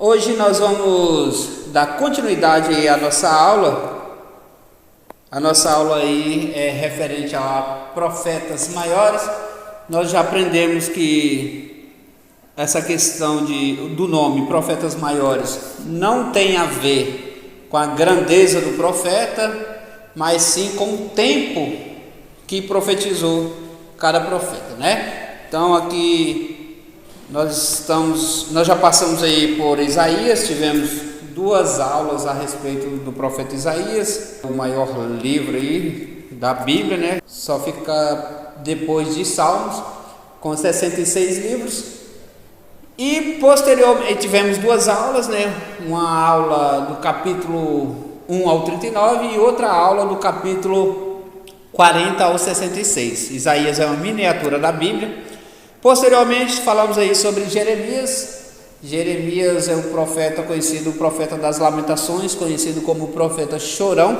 Hoje nós vamos dar continuidade à nossa aula. A nossa aula aí é referente a profetas maiores. Nós já aprendemos que essa questão do nome profetas maiores não tem a ver com a grandeza do profeta, mas sim com o tempo que profetizou cada profeta, né? Então aqui nós já passamos aí por Isaías, tivemos 2 aulas a respeito do profeta Isaías, o maior livro aí da Bíblia, né? Só fica depois de Salmos, com 66 livros. E posteriormente tivemos 2 aulas, né? Uma aula do capítulo 1 ao 39 e outra aula do capítulo 40 ao 66. Isaías é uma miniatura da Bíblia. Posteriormente falamos aí sobre Jeremias. Jeremias é o profeta conhecido, o profeta das lamentações, conhecido como o profeta chorão.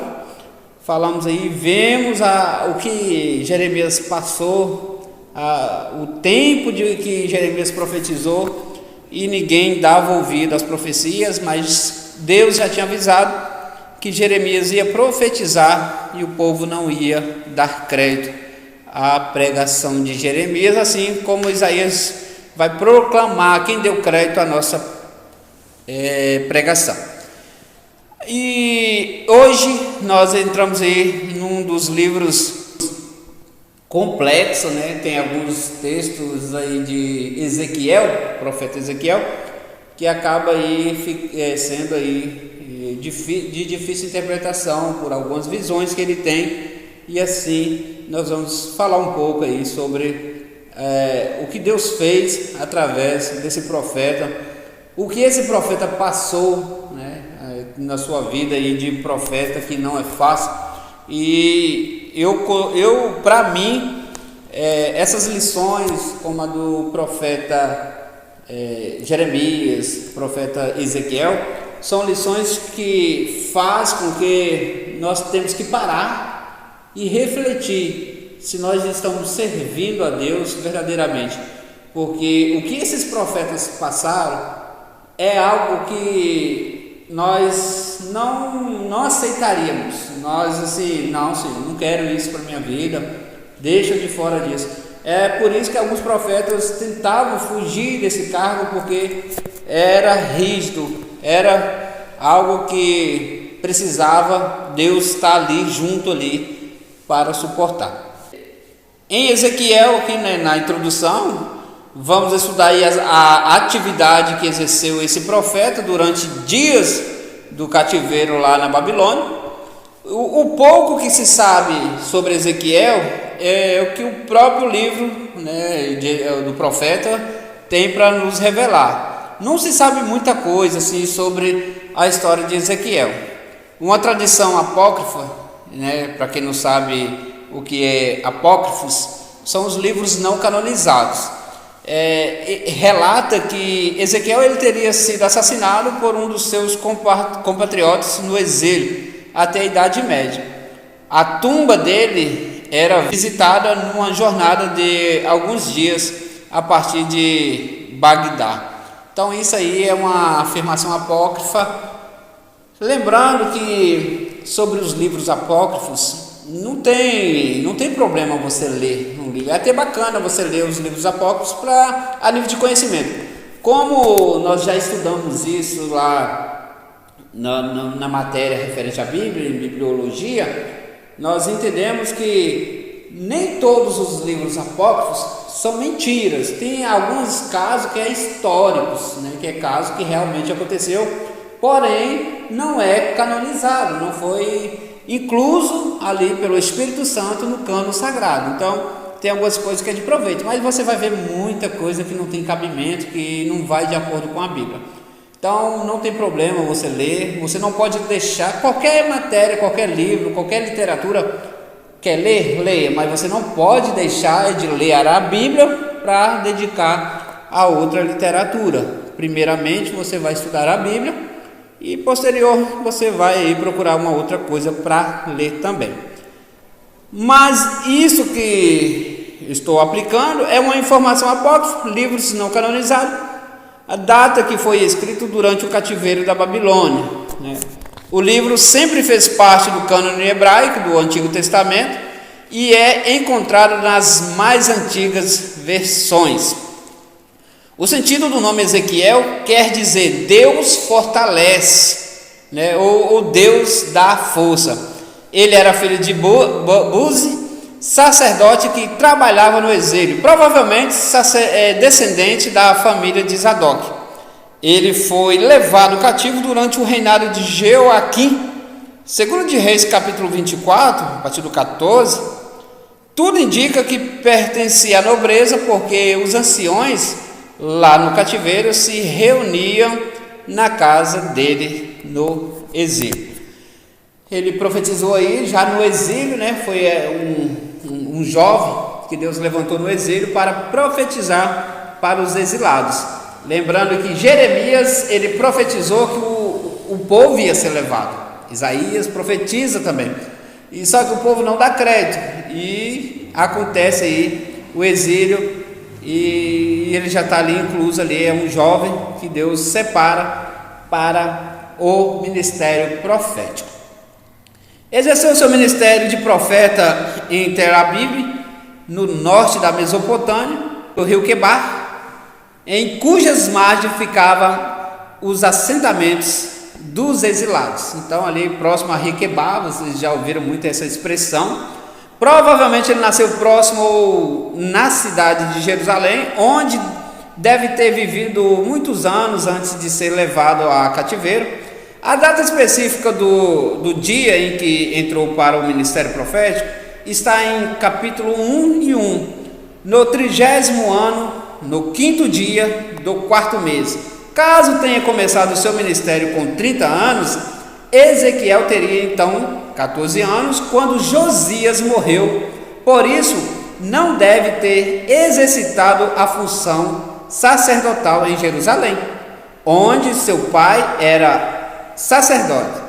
Falamos aí, vemos o que Jeremias passou, o tempo de que Jeremias profetizou, e ninguém dava ouvido às profecias, mas Deus já tinha avisado que Jeremias ia profetizar e o povo não ia dar crédito à pregação de Jeremias, assim como Isaías vai proclamar quem deu crédito à nossa pregação. E hoje nós entramos aí num dos livros complexos, né? Tem alguns textos aí de Ezequiel, profeta Ezequiel, que acaba aí sendo aí de difícil interpretação por algumas visões que ele tem, e assim nós vamos falar um pouco aí sobre o que Deus fez através desse profeta, o que esse profeta passou, né, na sua vida aí de profeta, que não é fácil. E eu para mim, essas lições, como a do profeta Jeremias, profeta Ezequiel, são lições que faz com que nós temos que parar e refletir se nós estamos servindo a Deus verdadeiramente, porque o que esses profetas passaram é algo que nós não aceitaríamos. Nós assim, não, Senhor, não quero isso para minha vida, deixa de fora disso. É por isso que alguns profetas tentavam fugir desse cargo, porque era rígido, era algo que precisava Deus estar ali, junto ali, para suportar. Em Ezequiel, aqui na introdução, vamos estudar aí a atividade que exerceu esse profeta durante dias do cativeiro lá na Babilônia. O pouco que se sabe sobre Ezequiel é o que o próprio livro, né, do profeta tem para nos revelar. Não se sabe muita coisa assim sobre a história de Ezequiel. Uma tradição apócrifa, né, para quem não sabe o que é apócrifos, são os livros não canonizados. Relata que Ezequiel ele teria sido assassinado por um dos seus compatriotas no exílio até a Idade Média. A tumba dele era visitada numa jornada de alguns dias a partir de Bagdá. Então isso aí é uma afirmação apócrifa. Lembrando que sobre os livros apócrifos não tem problema você ler um livro. É até bacana você ler os livros apócrifos a nível de conhecimento. Como nós já estudamos isso lá na matéria referente à Bíblia, em bibliologia, nós entendemos que nem todos os livros apócrifos são mentiras. Tem alguns casos que é históricos, né, que é caso que realmente aconteceu, porém não é canonizado, não foi incluso ali pelo Espírito Santo no cânon sagrado. Então tem algumas coisas que é de proveito, mas você vai ver muita coisa que não tem cabimento, que não vai de acordo com a Bíblia. Então não tem problema você ler, você não pode deixar qualquer matéria, qualquer livro, qualquer literatura. Quer ler? Leia, mas você não pode deixar de ler a Bíblia para dedicar a outra literatura. Primeiramente você vai estudar a Bíblia e posterior você vai procurar uma outra coisa para ler também. Mas isso que estou aplicando é uma informação apócrifa, livros não canonizados, a data que foi escrito durante o cativeiro da Babilônia, né? O livro sempre fez parte do cânone hebraico do Antigo Testamento e é encontrado nas mais antigas versões. O sentido do nome Ezequiel quer dizer Deus fortalece, né? ou Deus dá força. Ele era filho de Buzi, sacerdote que trabalhava no exílio, provavelmente descendente da família de Zadok. Ele foi levado cativo durante o reinado de Jeoaquim. Segundo de Reis, capítulo 24, a partir do 14, tudo indica que pertencia à nobreza, porque os anciões lá no cativeiro se reuniam na casa dele no exílio. Ele profetizou aí já no exílio, né? Foi um jovem que Deus levantou no exílio para profetizar para os exilados. Lembrando que Jeremias, ele profetizou que o povo ia ser levado. Isaías profetiza também. E só que o povo não dá crédito. E acontece aí o exílio, e ele já está ali incluso ali, é um jovem que Deus separa para o ministério profético. Exerceu seu ministério de profeta em Tel Aviv, no norte da Mesopotâmia, no rio Quebar, em cujas margens ficavam os assentamentos dos exilados. Então ali próximo a rio Quebar, vocês já ouviram muito essa expressão. Provavelmente ele nasceu próximo na cidade de Jerusalém, onde deve ter vivido muitos anos antes de ser levado a cativeiro. A data específica do dia em que entrou para o ministério profético está em capítulo 1:1, no 30º ano, no 5º dia do 4º mês. Caso tenha começado o seu ministério com 30 anos, Ezequiel teria então 14 anos quando Josias morreu. Por isso, não deve ter exercitado a função sacerdotal em Jerusalém, onde seu pai era sacerdote.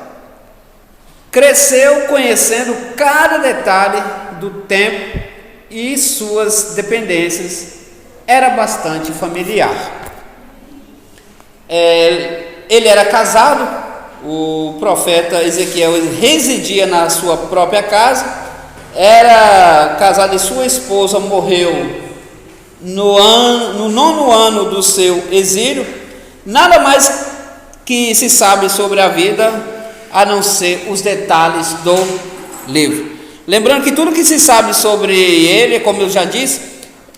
Cresceu conhecendo cada detalhe do templo e suas dependências. Era bastante familiar. Ele era casado. O profeta Ezequiel residia na sua própria casa. Era casado e sua esposa morreu no 9º ano do seu exílio. Nada mais que se sabe sobre a vida, a não ser os detalhes do livro. Lembrando que tudo que se sabe sobre ele, como eu já disse,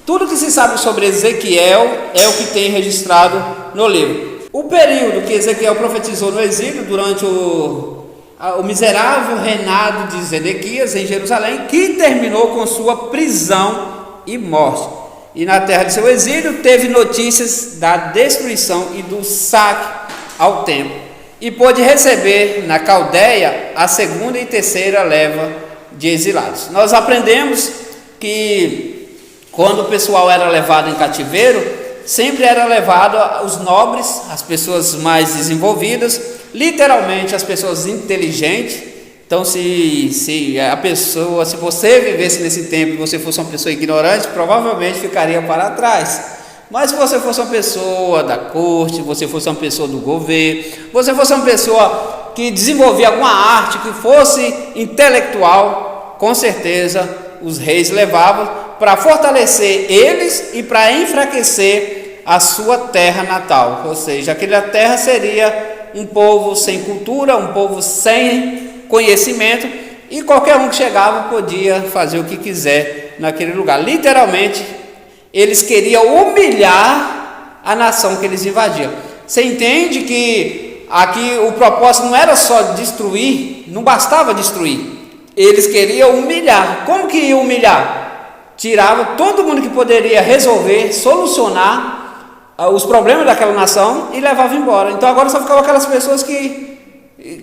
tudo que se sabe sobre Ezequiel é o que tem registrado no livro. O período que Ezequiel profetizou no exílio, durante o miserável reinado de Zedequias em Jerusalém, que terminou com sua prisão e morte. E na terra de seu exílio teve notícias da destruição e do saque ao templo, e pôde receber na Caldeia a 2ª e 3ª leva de exilados. Nós aprendemos que quando o pessoal era levado em cativeiro, sempre era levado os nobres, as pessoas mais desenvolvidas, literalmente as pessoas inteligentes. Então se você vivesse nesse tempo e você fosse uma pessoa ignorante, provavelmente ficaria para trás. Mas se você fosse uma pessoa da corte, se você fosse uma pessoa do governo, você fosse uma pessoa que desenvolvia alguma arte, que fosse intelectual, com certeza os reis levavam para fortalecer eles e para enfraquecer a sua terra natal. Ou seja, aquela terra seria um povo sem cultura, um povo sem conhecimento, e qualquer um que chegava podia fazer o que quiser naquele lugar. Literalmente, eles queriam humilhar a nação que eles invadiam. Você entende que aqui o propósito não era só destruir, não bastava destruir. Eles queriam humilhar. Como que ia humilhar? Tirava todo mundo que poderia resolver, solucionar os problemas daquela nação e levava embora. Então agora só ficavam aquelas pessoas que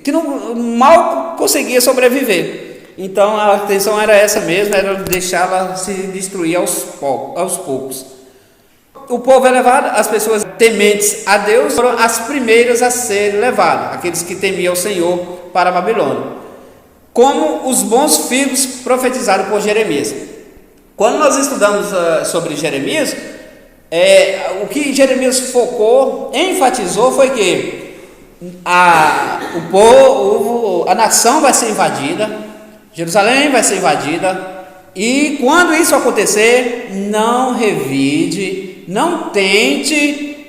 não, mal conseguiam sobreviver. Então a intenção era essa mesmo, era deixá-la se destruir aos poucos. O povo é levado, as pessoas tementes a Deus foram as primeiras a serem levadas, aqueles que temiam o Senhor, para a Babilônia, como os bons figos profetizados por Jeremias. Quando nós estudamos sobre Jeremias, O que Jeremias focou, enfatizou foi que o povo, a nação vai ser invadida, Jerusalém vai ser invadida, e quando isso acontecer, não revide, não tente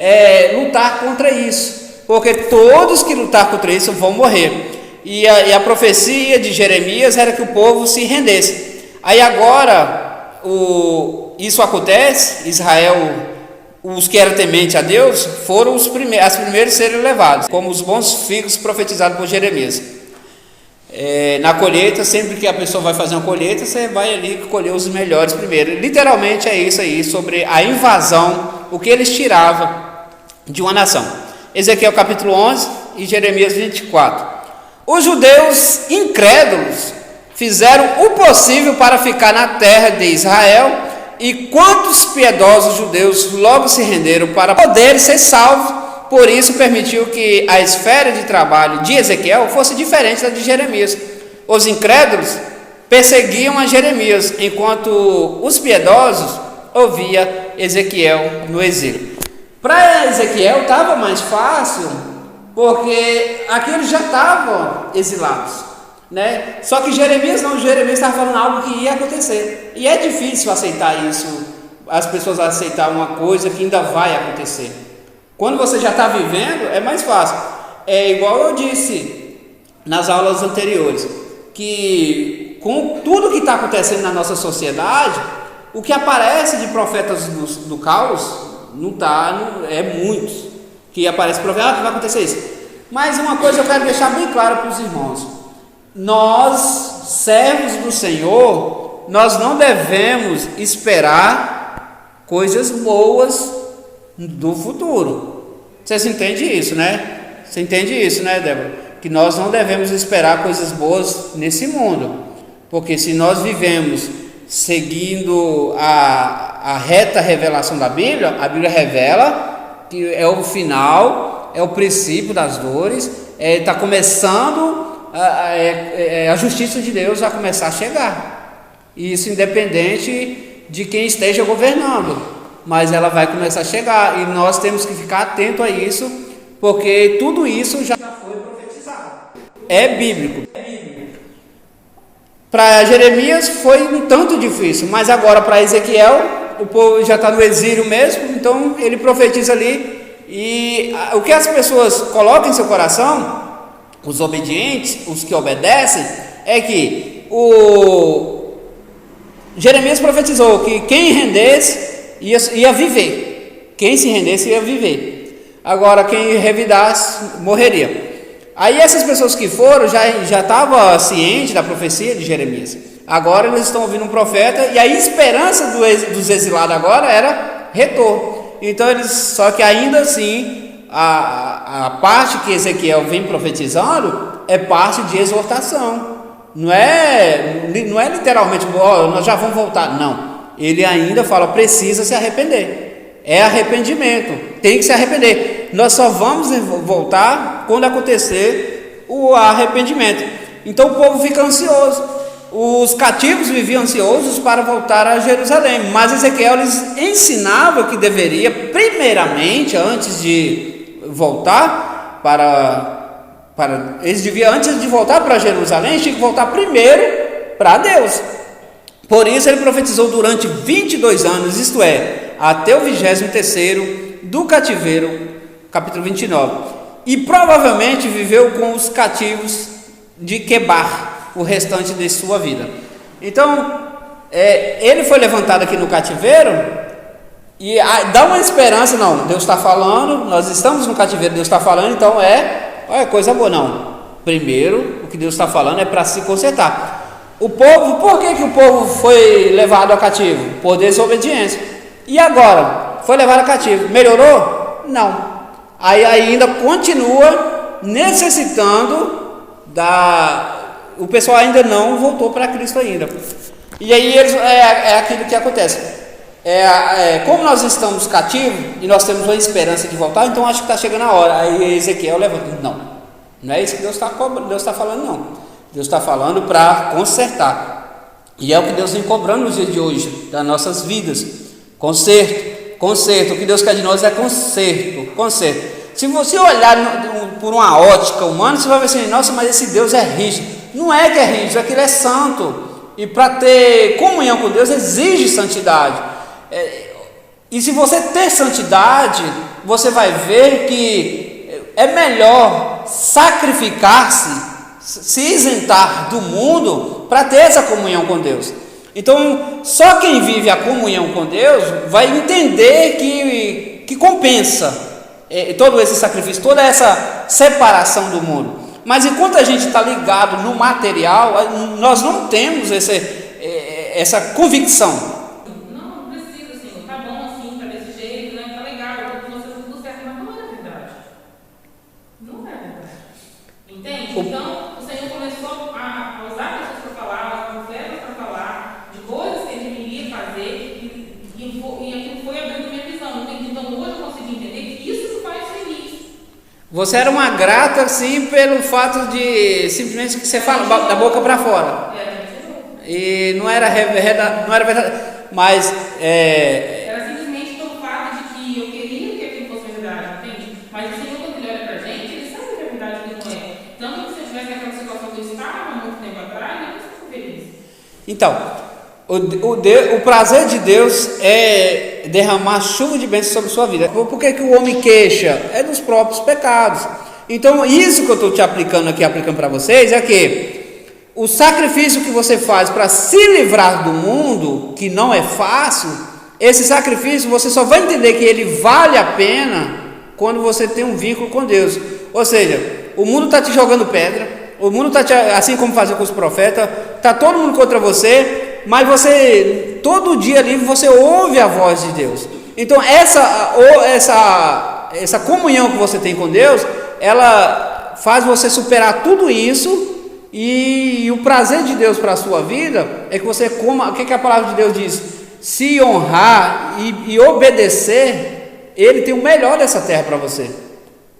lutar contra isso, porque todos que lutar contra isso vão morrer. E a profecia de Jeremias era que o povo se rendesse. Aí agora isso acontece. Israel, os que eram tementes a Deus, foram os primeiros a serem levados, como os bons figos profetizados por Jeremias. Na colheita, sempre que a pessoa vai fazer uma colheita, você vai ali colher os melhores primeiro. Literalmente é isso aí, sobre a invasão, o que eles tiravam de uma nação. Ezequiel capítulo 11 e Jeremias 24. Os judeus incrédulos fizeram o possível para ficar na terra de Israel, e quantos piedosos judeus logo se renderam para poderem ser salvos. Por isso permitiu que a esfera de trabalho de Ezequiel fosse diferente da de Jeremias. Os incrédulos perseguiam a Jeremias, enquanto os piedosos ouviam Ezequiel no exílio. Para Ezequiel estava mais fácil, porque aqueles já estavam exilados, né? Só que Jeremias não, Jeremias estava falando algo que ia acontecer, e é difícil aceitar isso, as pessoas aceitar uma coisa que ainda vai acontecer. Quando você já está vivendo, é mais fácil. É igual eu disse nas aulas anteriores, que com tudo que está acontecendo na nossa sociedade, o que aparece de profetas do caos não está, é muitos que aparece profeta, que vai acontecer isso. Mas uma coisa eu quero deixar bem claro para os irmãos: nós, servos do Senhor, nós não devemos esperar coisas boas do futuro. Vocês entendem isso, né? Você entende isso, né, Débora? Que nós não devemos esperar coisas boas nesse mundo, porque se nós vivemos seguindo a reta revelação da Bíblia, a Bíblia revela que é o final, é o princípio das dores, está começando a justiça de Deus a começar a chegar. Isso independente de quem esteja governando, mas ela vai começar a chegar, e nós temos que ficar atento a isso, porque tudo isso já foi profetizado, é bíblico. Para Jeremias foi um tanto difícil, mas agora para Ezequiel, o povo já está no exílio mesmo, então ele profetiza ali, e o que as pessoas colocam em seu coração, os obedientes, os que obedecem, é que Jeremias profetizou que quem rendesse ia viver, quem se rendesse ia viver, agora quem revidasse morreria. Aí essas pessoas que foram já estavam cientes da profecia de Jeremias, agora eles estão ouvindo um profeta, e a esperança dos exilados agora era retorno. Então só que ainda assim a parte que Ezequiel vem profetizando é parte de exortação, não é literalmente nós já vamos voltar, não. Ele ainda fala, precisa se arrepender, é arrependimento, tem que se arrepender. Nós só vamos voltar quando acontecer o arrependimento. Então o povo fica ansioso, os cativos viviam ansiosos para voltar a Jerusalém, mas Ezequiel lhes ensinava que deveria, primeiramente, antes de voltar antes de voltar para Jerusalém, tinha que voltar primeiro para Deus. Por isso ele profetizou durante 22 anos, isto é, até o 23º do cativeiro, capítulo 29. E provavelmente viveu com os cativos de Quebar o restante de sua vida. Então, ele foi levantado aqui no cativeiro, e dá uma esperança, não, Deus está falando, nós estamos no cativeiro, Deus está falando, então olha, coisa boa. Não, primeiro o que Deus está falando é para se consertar. O povo, por que o povo foi levado a cativo? Por desobediência. E agora, foi levado a cativo, melhorou? Não. Aí ainda continua necessitando o pessoal ainda não voltou para Cristo ainda. E aí é aquilo que acontece. Como nós estamos cativos e nós temos uma esperança de voltar, então acho que está chegando a hora. Aí Ezequiel levanta, não é isso que Deus está falando, não. Deus está falando para consertar, e é o que Deus vem cobrando nos dias de hoje, das nossas vidas, conserto, Conserto. O que Deus quer de nós é conserto. Se você olhar por uma ótica humana, você vai ver assim: nossa, mas esse Deus é rígido. Não é que é rígido, é que Ele é santo. E para ter comunhão com Deus exige santidade. E se você ter santidade, você vai ver que é melhor sacrificar-se, se isentar do mundo para ter essa comunhão com Deus. Então, só quem vive a comunhão com Deus vai entender que compensa todo esse sacrifício, toda essa separação do mundo. Mas enquanto a gente está ligado no material, nós não temos essa convicção. Não precisa, Senhor, tá bom assim, tá desse jeito, né? Tá legal, eu tô com você tudo certo, mas não é verdade. Não é verdade. Entende? Então, o Senhor começou a usar pessoas para falar, os profetas para falar de coisas que Ele iria fazer e aquilo foi abrindo minha visão. Então, hoje eu consegui entender que isso me faz feliz. Você era uma grata, sim, pelo fato de simplesmente que você fala da boca para fora. E não era verdade, mas era simplesmente pelo fato de que eu queria que aquilo fosse verdade, entende? Mas o Senhor, quando Ele olha pra gente, Ele sabe que a verdade que não é. Tanto que se eu estivesse naquela situação que eu estava há muito tempo atrás, eu não fico feliz. Então, o prazer de Deus é derramar chuva de bênção sobre a sua vida. Por que o homem queixa? É dos próprios pecados. Então, isso que eu estou te aplicando para vocês, é que o sacrifício que você faz para se livrar do mundo, que não é fácil, esse sacrifício você só vai entender que ele vale a pena quando você tem um vínculo com Deus. Ou seja, o mundo está te jogando pedra, o mundo está, assim como fazia com os profetas, está todo mundo contra você, mas você, todo dia ali, você ouve a voz de Deus. Então essa comunhão que você tem com Deus, ela faz você superar tudo isso. E o prazer de Deus para a sua vida é que você coma. O que a palavra de Deus diz? Se honrar e obedecer, Ele tem o melhor dessa terra para você.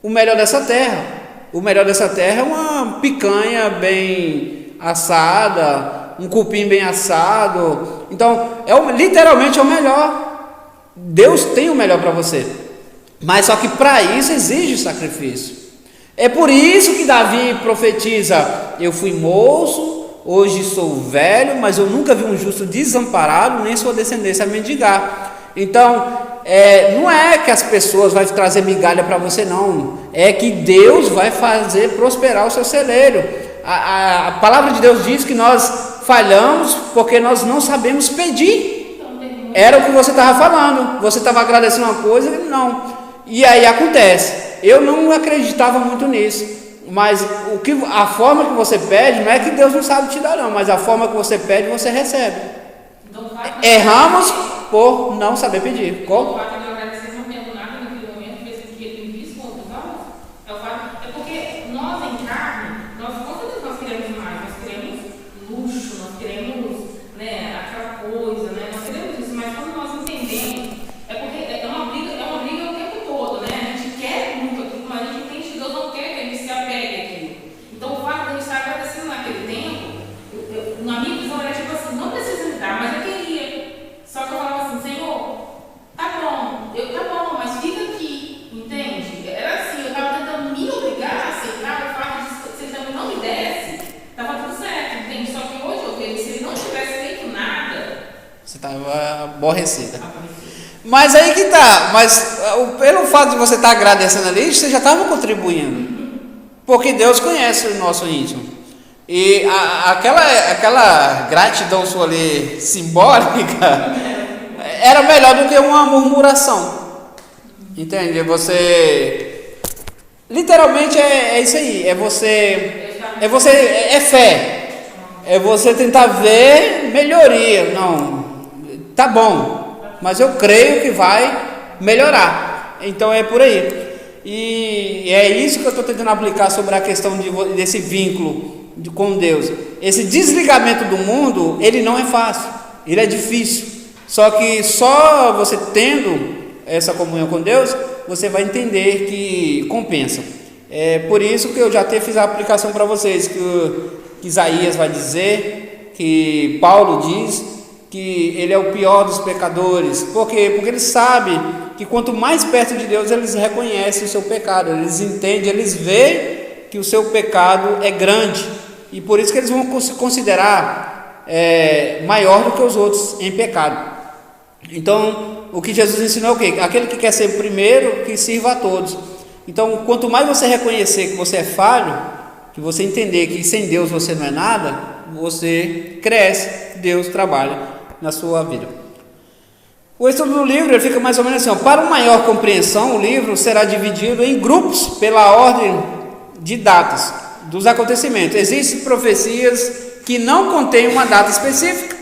O melhor dessa terra é uma picanha bem assada, um cupim bem assado. Então, literalmente é o melhor. Deus tem o melhor para você, mas só que para isso exige sacrifício. É por isso que Davi profetiza: eu fui moço, hoje sou velho, mas eu nunca vi um justo desamparado, nem sua descendência a mendigar. Então, não é que as pessoas vão trazer migalha para você, não. É que Deus vai fazer prosperar o seu celeiro. A palavra de Deus diz que nós falhamos porque nós não sabemos pedir. Era o que você estava falando. Você estava agradecendo uma coisa e não. E aí acontece. Eu não acreditava muito nisso, mas a forma que você pede, não é que Deus não sabe te dar, não, mas a forma que você pede, você recebe. Erramos por não saber pedir. Como? Estava aborrecida. Mas aí que tá. Mas pelo fato de você estar agradecendo ali, você já estava contribuindo, porque Deus conhece o nosso íntimo. E aquela gratidão sua ali simbólica era melhor do que uma murmuração. Entende? Você literalmente é isso aí. É fé. É você tentar ver melhoria. Não. Tá bom, mas eu creio que vai melhorar. Então é por aí. E é isso que eu estou tentando aplicar sobre a questão desse vínculo com Deus. Esse desligamento do mundo, ele não é fácil, ele é difícil. Só que só você tendo essa comunhão com Deus, você vai entender que compensa. É por isso que eu já até fiz a aplicação para vocês, que Isaías vai dizer, que Paulo diz, que ele é o pior dos pecadores. Por quê? Porque eles sabem que quanto mais perto de Deus, eles reconhecem o seu pecado, eles entendem, eles veem que o seu pecado é grande, e por isso que eles vão se considerar maior do que os outros em pecado. Então, o que Jesus ensinou é o quê? Aquele que quer ser o primeiro, que sirva a todos. Então, quanto mais você reconhecer que você é falho, que você entender que sem Deus você não é nada, você cresce, Deus trabalha na sua vida. O estudo do livro ele fica mais ou menos assim: para uma maior compreensão, o livro será dividido em grupos pela ordem de datas dos acontecimentos. Existem profecias que não contêm uma data específica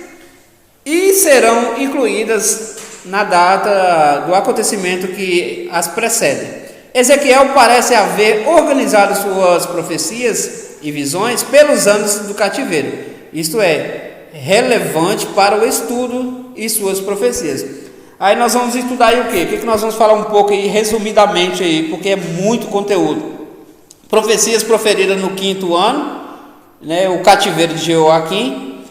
e serão incluídas na data do acontecimento que as precede. Ezequiel parece haver organizado suas profecias e visões pelos anos do cativeiro, isto é, relevante para o estudo e suas profecias. Aí nós vamos estudar aí o quê? O que nós vamos falar um pouco aí, resumidamente aí, porque é muito conteúdo. Profecias proferidas no 5º ano, né, o cativeiro de Jeoaquim.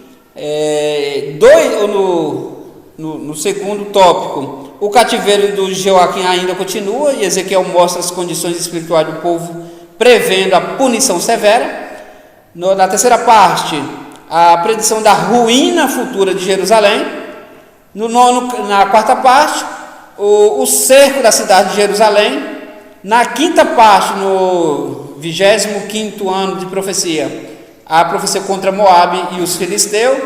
No segundo tópico, o cativeiro do Jeoaquim ainda continua, e Ezequiel mostra as condições espirituais do povo, prevendo a punição severa. Na terceira parte, a predição da ruína futura de Jerusalém. Na quarta parte, o cerco da cidade de Jerusalém. Na quinta parte, no 25º ano de profecia, a profecia contra Moabe e os filisteus.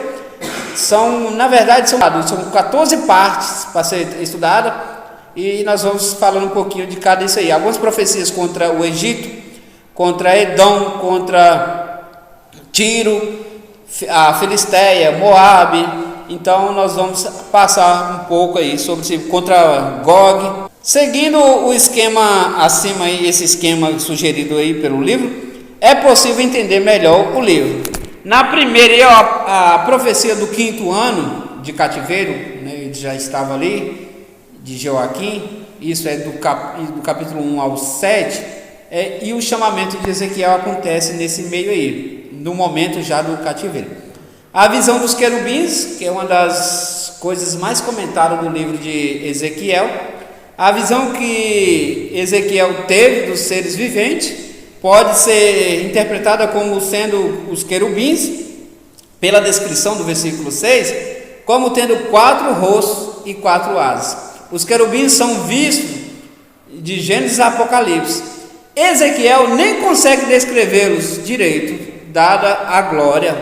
Na verdade, são 14 partes para ser estudada, e nós vamos falando um pouquinho de cada isso aí. Algumas profecias contra o Egito, contra Edom, contra Tiro, a Filisteia, Moabe. Então nós vamos passar um pouco aí sobre contra Gog. Seguindo o esquema acima aí, esse esquema sugerido aí pelo livro, é possível entender melhor o livro. Na primeira, a profecia do 5º ano de cativeiro, né, ele já estava ali, de Jeoaquim, isso é do capítulo 1 ao 7, e o chamamento de Ezequiel acontece nesse meio aí, no momento já do cativeiro. A visão dos querubins, que é uma das coisas mais comentadas do livro de Ezequiel, a visão que Ezequiel teve dos seres viventes, pode ser interpretada como sendo os querubins, pela descrição do versículo 6, como tendo 4 rostos e 4 asas. Os querubins são vistos de Gênesis a Apocalipse. Ezequiel nem consegue descrevê-los direito, dada a glória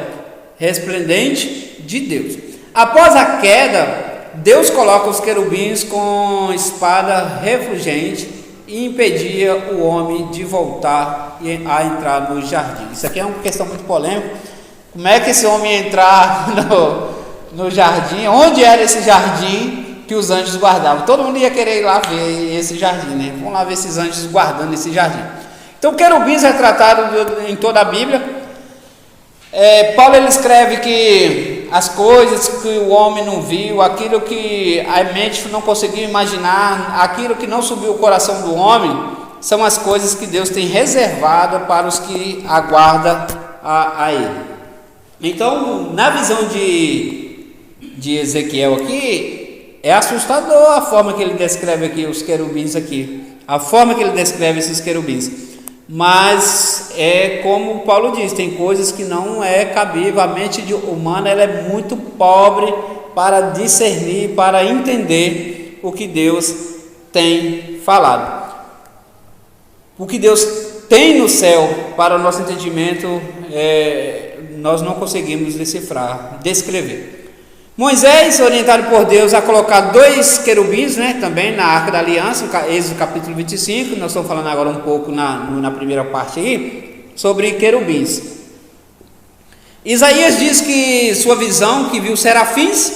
resplendente de Deus. Após a queda, Deus coloca os querubins com espada refulgente e impedia o homem de voltar a entrar no jardim. Isso aqui é uma questão muito polêmica. Como é que esse homem ia entrar no jardim? Onde era esse jardim que os anjos guardavam? Todo mundo ia querer ir lá ver esse jardim, né? Vamos lá ver esses anjos guardando esse jardim. Então, querubins é tratado em toda a Bíblia. Paulo ele escreve que as coisas que o homem não viu, aquilo que a mente não conseguiu imaginar, aquilo que não subiu o coração do homem, são as coisas que Deus tem reservado para os que aguardam a Ele. Então, na visão de Ezequiel aqui, é assustador a forma que ele descreve aqui os querubins aqui, a forma que ele descreve esses querubins. Mas como Paulo diz, tem coisas que não é cabível, a mente humana ela é muito pobre para discernir, para entender o que Deus tem falado. O que Deus tem no céu, para o nosso entendimento, nós não conseguimos decifrar, descrever. Moisés, orientado por Deus a colocar 2 querubins, né, também na Arca da Aliança, Êxodo capítulo 25, nós estamos falando agora um pouco na primeira parte aí, sobre querubins. Isaías diz que sua visão, que viu serafins,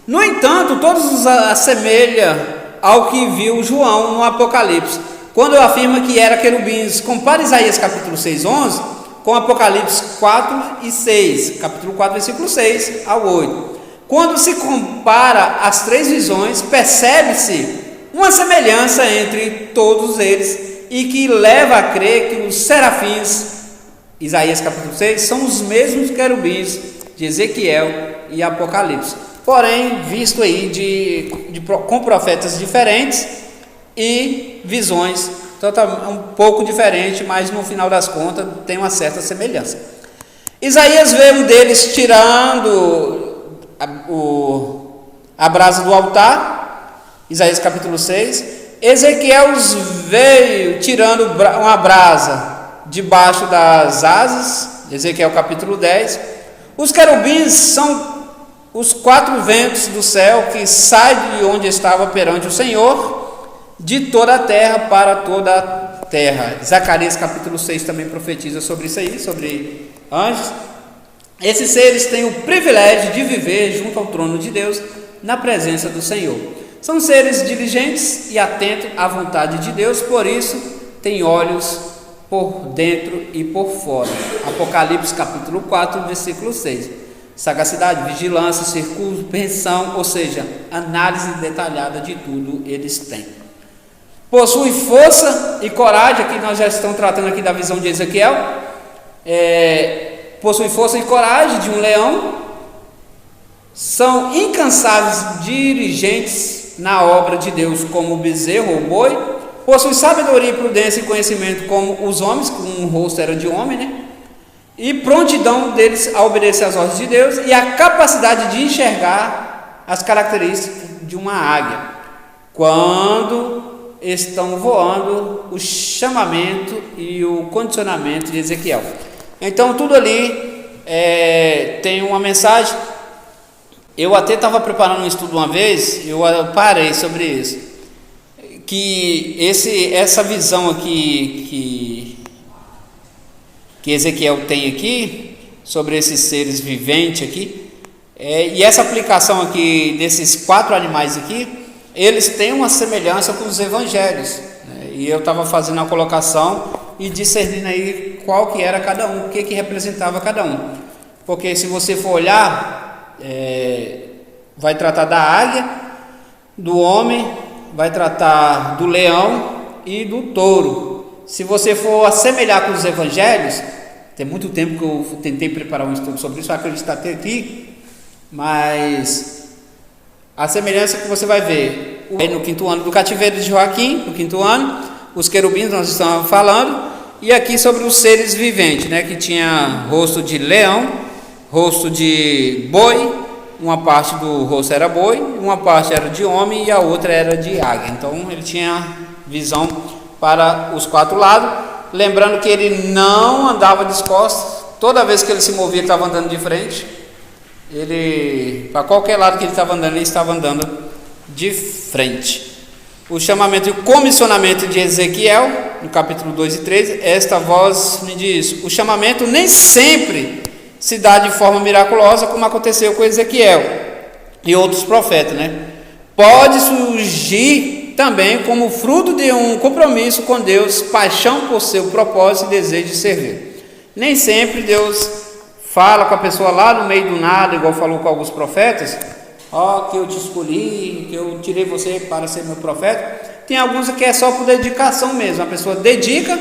no entanto, todos os assemelha ao que viu João no Apocalipse, quando afirma que era querubins. Compara Isaías capítulo 6, 11, com Apocalipse 4 e 6, capítulo 4, versículo 6 ao 8. Quando se compara as 3 visões, percebe-se uma semelhança entre todos eles e que leva a crer que os serafins, Isaías capítulo 6, são os mesmos querubins de Ezequiel e Apocalipse. porém visto aí com profetas diferentes e visões um pouco diferentes, mas no final das contas tem uma certa semelhança. Isaías vê um deles tirando a brasa do altar, Isaías capítulo 6. Ezequiel veio tirando uma brasa debaixo das asas, Ezequiel capítulo 10. Os querubins são os 4 ventos do céu que saem de onde estava perante o Senhor, de toda a terra para toda a terra. Zacarias capítulo 6 também profetiza sobre isso aí, sobre anjos. Esses seres têm o privilégio de viver junto ao trono de Deus, na presença do Senhor. São seres diligentes e atentos à vontade de Deus, por isso têm olhos por dentro e por fora. Apocalipse capítulo 4, versículo 6. Sagacidade, vigilância, circunspensão, ou seja, análise detalhada de tudo eles têm. Possui força e coragem, aqui nós já estamos tratando aqui da visão de Ezequiel. Possui força e coragem de um leão. São incansáveis dirigentes na obra de Deus, como o bezerro ou boi. Possui sabedoria, prudência e conhecimento como os homens, com um rosto era de homem, né? E prontidão deles a obedecer às ordens de Deus, e a capacidade de enxergar as características de uma águia quando estão voando, o chamamento e o condicionamento de Ezequiel. Então tudo ali tem uma mensagem. Eu até estava preparando um estudo uma vez, eu parei sobre isso, que essa visão aqui que Ezequiel tem aqui, sobre esses seres viventes aqui, e essa aplicação aqui desses 4 animais aqui, eles têm uma semelhança com os evangelhos, né? E eu estava fazendo a colocação e discernindo aí qual que era cada um, o que representava cada um, porque se você for olhar, vai tratar da águia, do homem, vai tratar do leão e do touro. Se você for assemelhar com os evangelhos, tem muito tempo que eu tentei preparar um estudo sobre isso, acredito estar até aqui, mas a semelhança que você vai ver no 5º ano do cativeiro de Joaquim, no 5º ano, os querubins nós estamos falando, e aqui sobre os seres viventes, né, que tinha rosto de leão, rosto de boi, uma parte do rosto era boi, uma parte era de homem e a outra era de águia. Então ele tinha visão para os 4 lados, lembrando que ele não andava de costas, toda vez que ele se movia ele estava andando de frente. Ele, para qualquer lado que ele estava andando, ele estava andando de frente. O chamamento e o comissionamento de Ezequiel, no capítulo 2 e 3, esta voz me diz: o chamamento nem sempre se dá de forma miraculosa, como aconteceu com Ezequiel e outros profetas, né? Pode surgir também como fruto de um compromisso com Deus, paixão por seu propósito e desejo de servir. Nem sempre Deus fala com a pessoa lá no meio do nada, igual falou com alguns profetas, que eu te escolhi, que eu tirei você para ser meu profeta. Tem alguns que é só por dedicação mesmo, a pessoa dedica,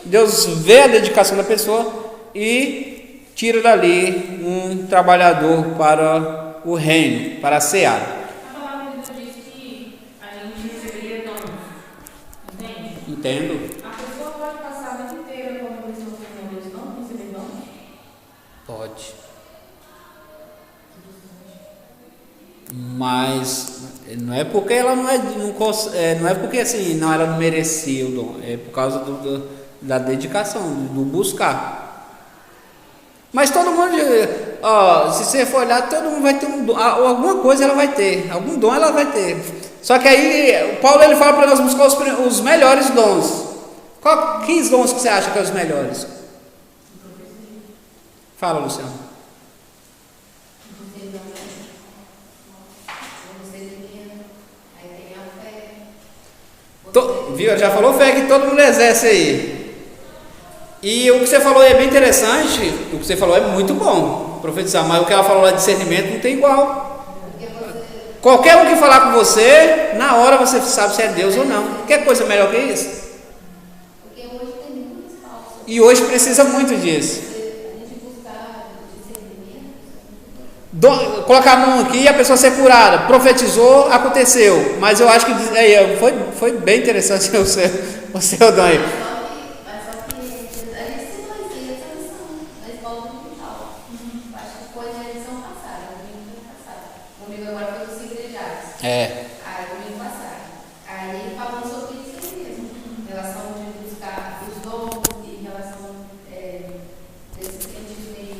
Deus vê a dedicação da pessoa e tira dali um trabalhador para o reino, para a seara. A palavra de Deus diz que a gente receberia dons, entende? Entendo. A pessoa pode passar a vida inteira como eles não têm Deus, não receber dons? Pode. Mas não é porque ela não é porque assim, não, ela não merecia o dom, é por causa da dedicação, do buscar. Mas todo mundo, se você for olhar, todo mundo vai ter um dom, alguma coisa ela vai ter, algum dom ela vai ter. Só que aí, Paulo ele fala para nós buscar os melhores dons. Que dons que você acha que são os melhores? Fala, Luciano. Viu? Já falou fé que todo mundo exerce aí. E o que você falou é bem interessante. O que você falou é muito bom, profetizar. Mas o que ela falou lá de discernimento não tem igual. Qualquer um que falar com você, na hora você sabe se é Deus ou não. Quer coisa melhor que isso? Porque hoje tem muitos falsos. E hoje precisa muito disso. colocar a mão aqui e a pessoa ser curada, profetizou, aconteceu. Mas eu acho que foi bem interessante o seu dom aí. Mas só que a gente ensinou isso aí, essa lição, na escola dominical. Acho que foi na edição passada, domingo passado. Comigo agora foi dos igrejados. Aí, domingo passado. Aí, falando sobre isso aí mesmo. Em relação de buscar os dons, em relação desse sentido aí,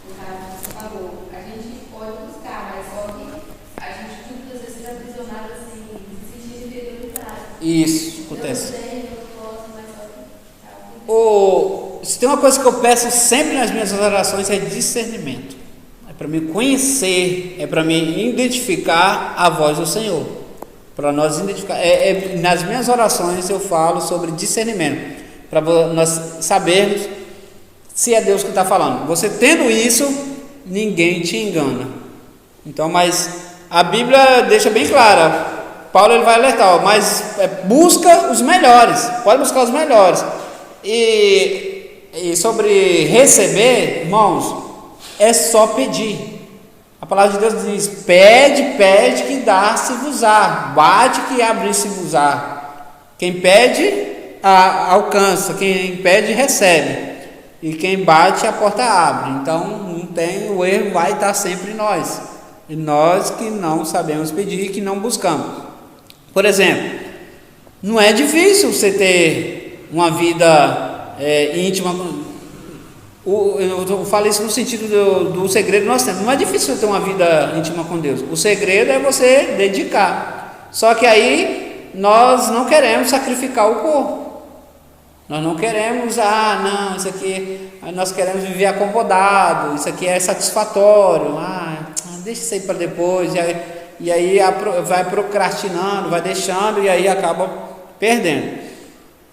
o cara que você falou. A gente pode buscar, mas só que a gente muitas vezes fica aprisionado assim, se sentir inferioritário. Isso, acontece. Se tem uma coisa que eu peço sempre nas minhas orações é discernimento. É para me conhecer, é para me identificar a voz do Senhor. Para nós identificar. Nas minhas orações eu falo sobre discernimento. Para nós sabermos se é Deus que está falando. Você tendo isso, ninguém te engana. Então, mas a Bíblia deixa bem clara. Paulo ele vai alertar, mas busca os melhores. Pode buscar os melhores. E sobre receber, irmãos, é só pedir. A palavra de Deus diz: pede que dá-se-vos-á, bate que abrir-se-vos-á. Quem pede, alcança, quem pede, recebe, e quem bate, a porta abre. Então não tem, o erro vai estar sempre em nós, e nós que não sabemos pedir, que não buscamos. Por exemplo, não é difícil você ter uma vida íntima. Eu falo isso no sentido do segredo que nós temos. Não é difícil você ter uma vida íntima com Deus. O segredo é você dedicar. Só que aí nós não queremos sacrificar o corpo. Nós não queremos, isso aqui, nós queremos viver acomodado, isso aqui é satisfatório, deixa isso aí para depois, e aí vai procrastinando, vai deixando, e aí acaba perdendo.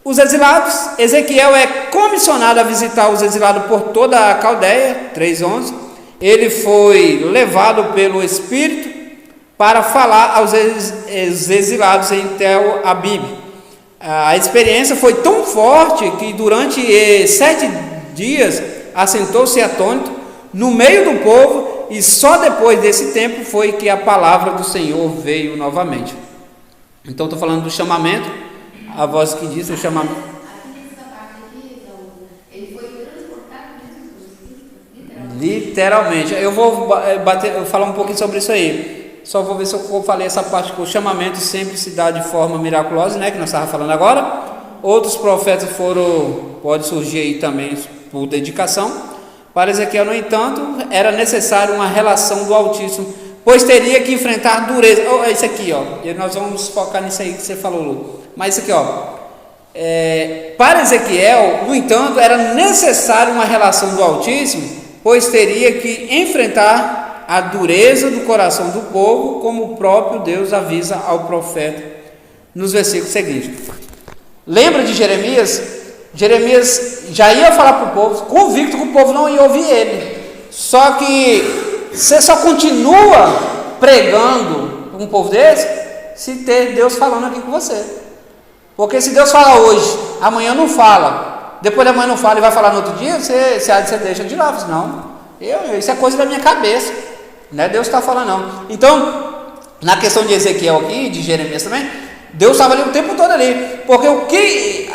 Os exilados, Ezequiel é comissionado a visitar os exilados por toda a Caldeia, 3:11. Ele foi levado pelo Espírito para falar aos exilados em Tel Abib. A experiência foi tão forte que durante 7 dias assentou-se atônito no meio do povo, e só depois desse tempo foi que a palavra do Senhor veio novamente. Então estou falando do chamamento, a voz que diz o chamamento. Aqui nessa parte aqui, ele foi transportado de Jesus, literalmente. Eu vou falar um pouquinho sobre isso aí. Só vou ver se eu falei essa parte, que o chamamento sempre se dá de forma miraculosa, né, que nós estávamos falando agora. Outros profetas pode surgir aí também por dedicação. Para Ezequiel, no entanto, era necessário uma relação do Altíssimo, pois teria que enfrentar dureza. Isso aqui, e nós vamos focar nisso aí que você falou, Lu. Mas isso aqui, para Ezequiel, no entanto, era necessário uma relação do Altíssimo, pois teria que enfrentar a dureza do coração do povo, como o próprio Deus avisa ao profeta nos versículos seguintes. Lembra de Jeremias? Jeremias já ia falar para o povo, convicto que o povo não ia ouvir ele. Só que você só continua pregando um povo desse se ter Deus falando aqui com você. Porque se Deus fala hoje, amanhã não fala, depois de amanhã não fala e vai falar no outro dia, você deixa de lado. Não, isso é coisa da minha cabeça, não é Deus que está falando não. Então, na questão de Ezequiel aqui, de Jeremias também, Deus estava ali o tempo todo ali, porque o que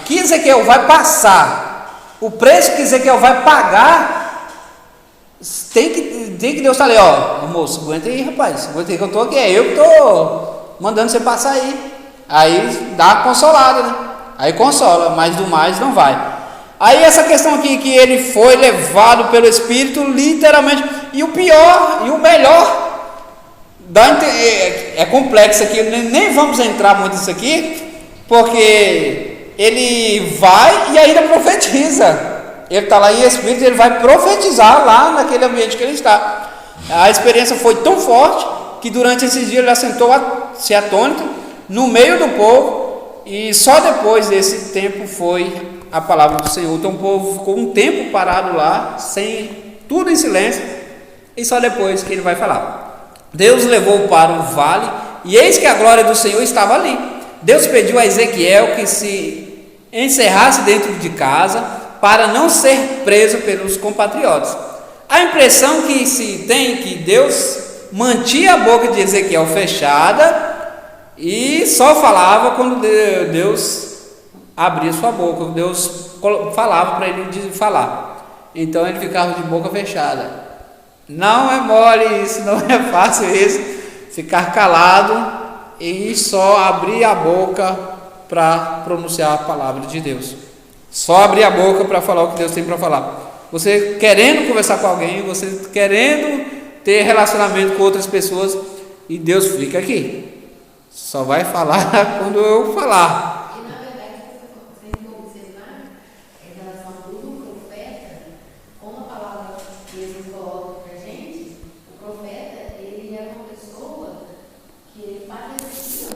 Ezequiel vai passar, o preço que Ezequiel vai pagar, tem que Deus estar ali, moço, aguenta aí, rapaz, aguenta aí que eu estou aqui, eu que estou mandando você passar aí dá uma consolada, né? Aí consola, mas do mais não vai. Aí essa questão aqui, que ele foi levado pelo Espírito, literalmente, e o pior, e o melhor, é complexo aqui, nem vamos entrar muito nisso aqui, porque ele vai e ainda profetiza. Ele está lá em Espírito, ele vai profetizar lá naquele ambiente que ele está. A experiência foi tão forte, que durante esses dias ele assentou-se atônito, no meio do povo, e só depois desse tempo foi a palavra do Senhor. Então o povo ficou um tempo parado lá, tudo em silêncio, e só depois que ele vai falar. Deus levou para o vale, e eis que a glória do Senhor estava ali. Deus pediu a Ezequiel que se encerrasse dentro de casa, para não ser preso pelos compatriotas. A impressão que se tem que Deus mantinha a boca de Ezequiel fechada e só falava quando Deus abria sua boca, Deus falava para ele falar. Então ele ficava de boca fechada. Não é mole isso, não é fácil isso, ficar calado e só abrir a boca para pronunciar a palavra de Deus. Só abrir a boca para falar o que Deus tem para falar. Você querendo conversar com alguém, você querendo ter relacionamento com outras pessoas, e Deus fica aqui. Só vai falar quando eu falar. E na verdade, você tem que observar em relação ao uso do profeta, como a palavra que Jesus coloca para a gente, o profeta, ele é uma pessoa que ele parecia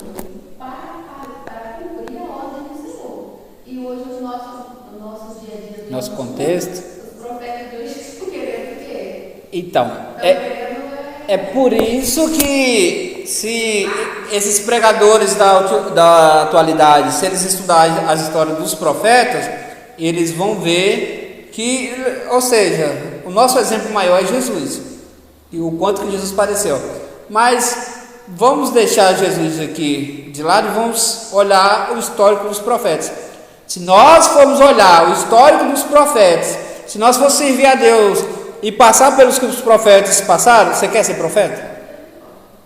para cumprir a ordem do Senhor. E hoje, no nosso dia a dia, Nosso contexto. os profetas de hoje estão querendo o quê? Então, é por isso que se esses pregadores da atualidade, se eles estudarem as histórias dos profetas, eles vão ver que, ou seja, o nosso exemplo maior é Jesus, e o quanto que Jesus pareceu. Mas vamos deixar Jesus aqui de lado e vamos olhar o histórico dos profetas. Se nós formos olhar o histórico dos profetas, se nós formos servir a Deus e passar pelos que os profetas passaram, você quer ser profeta?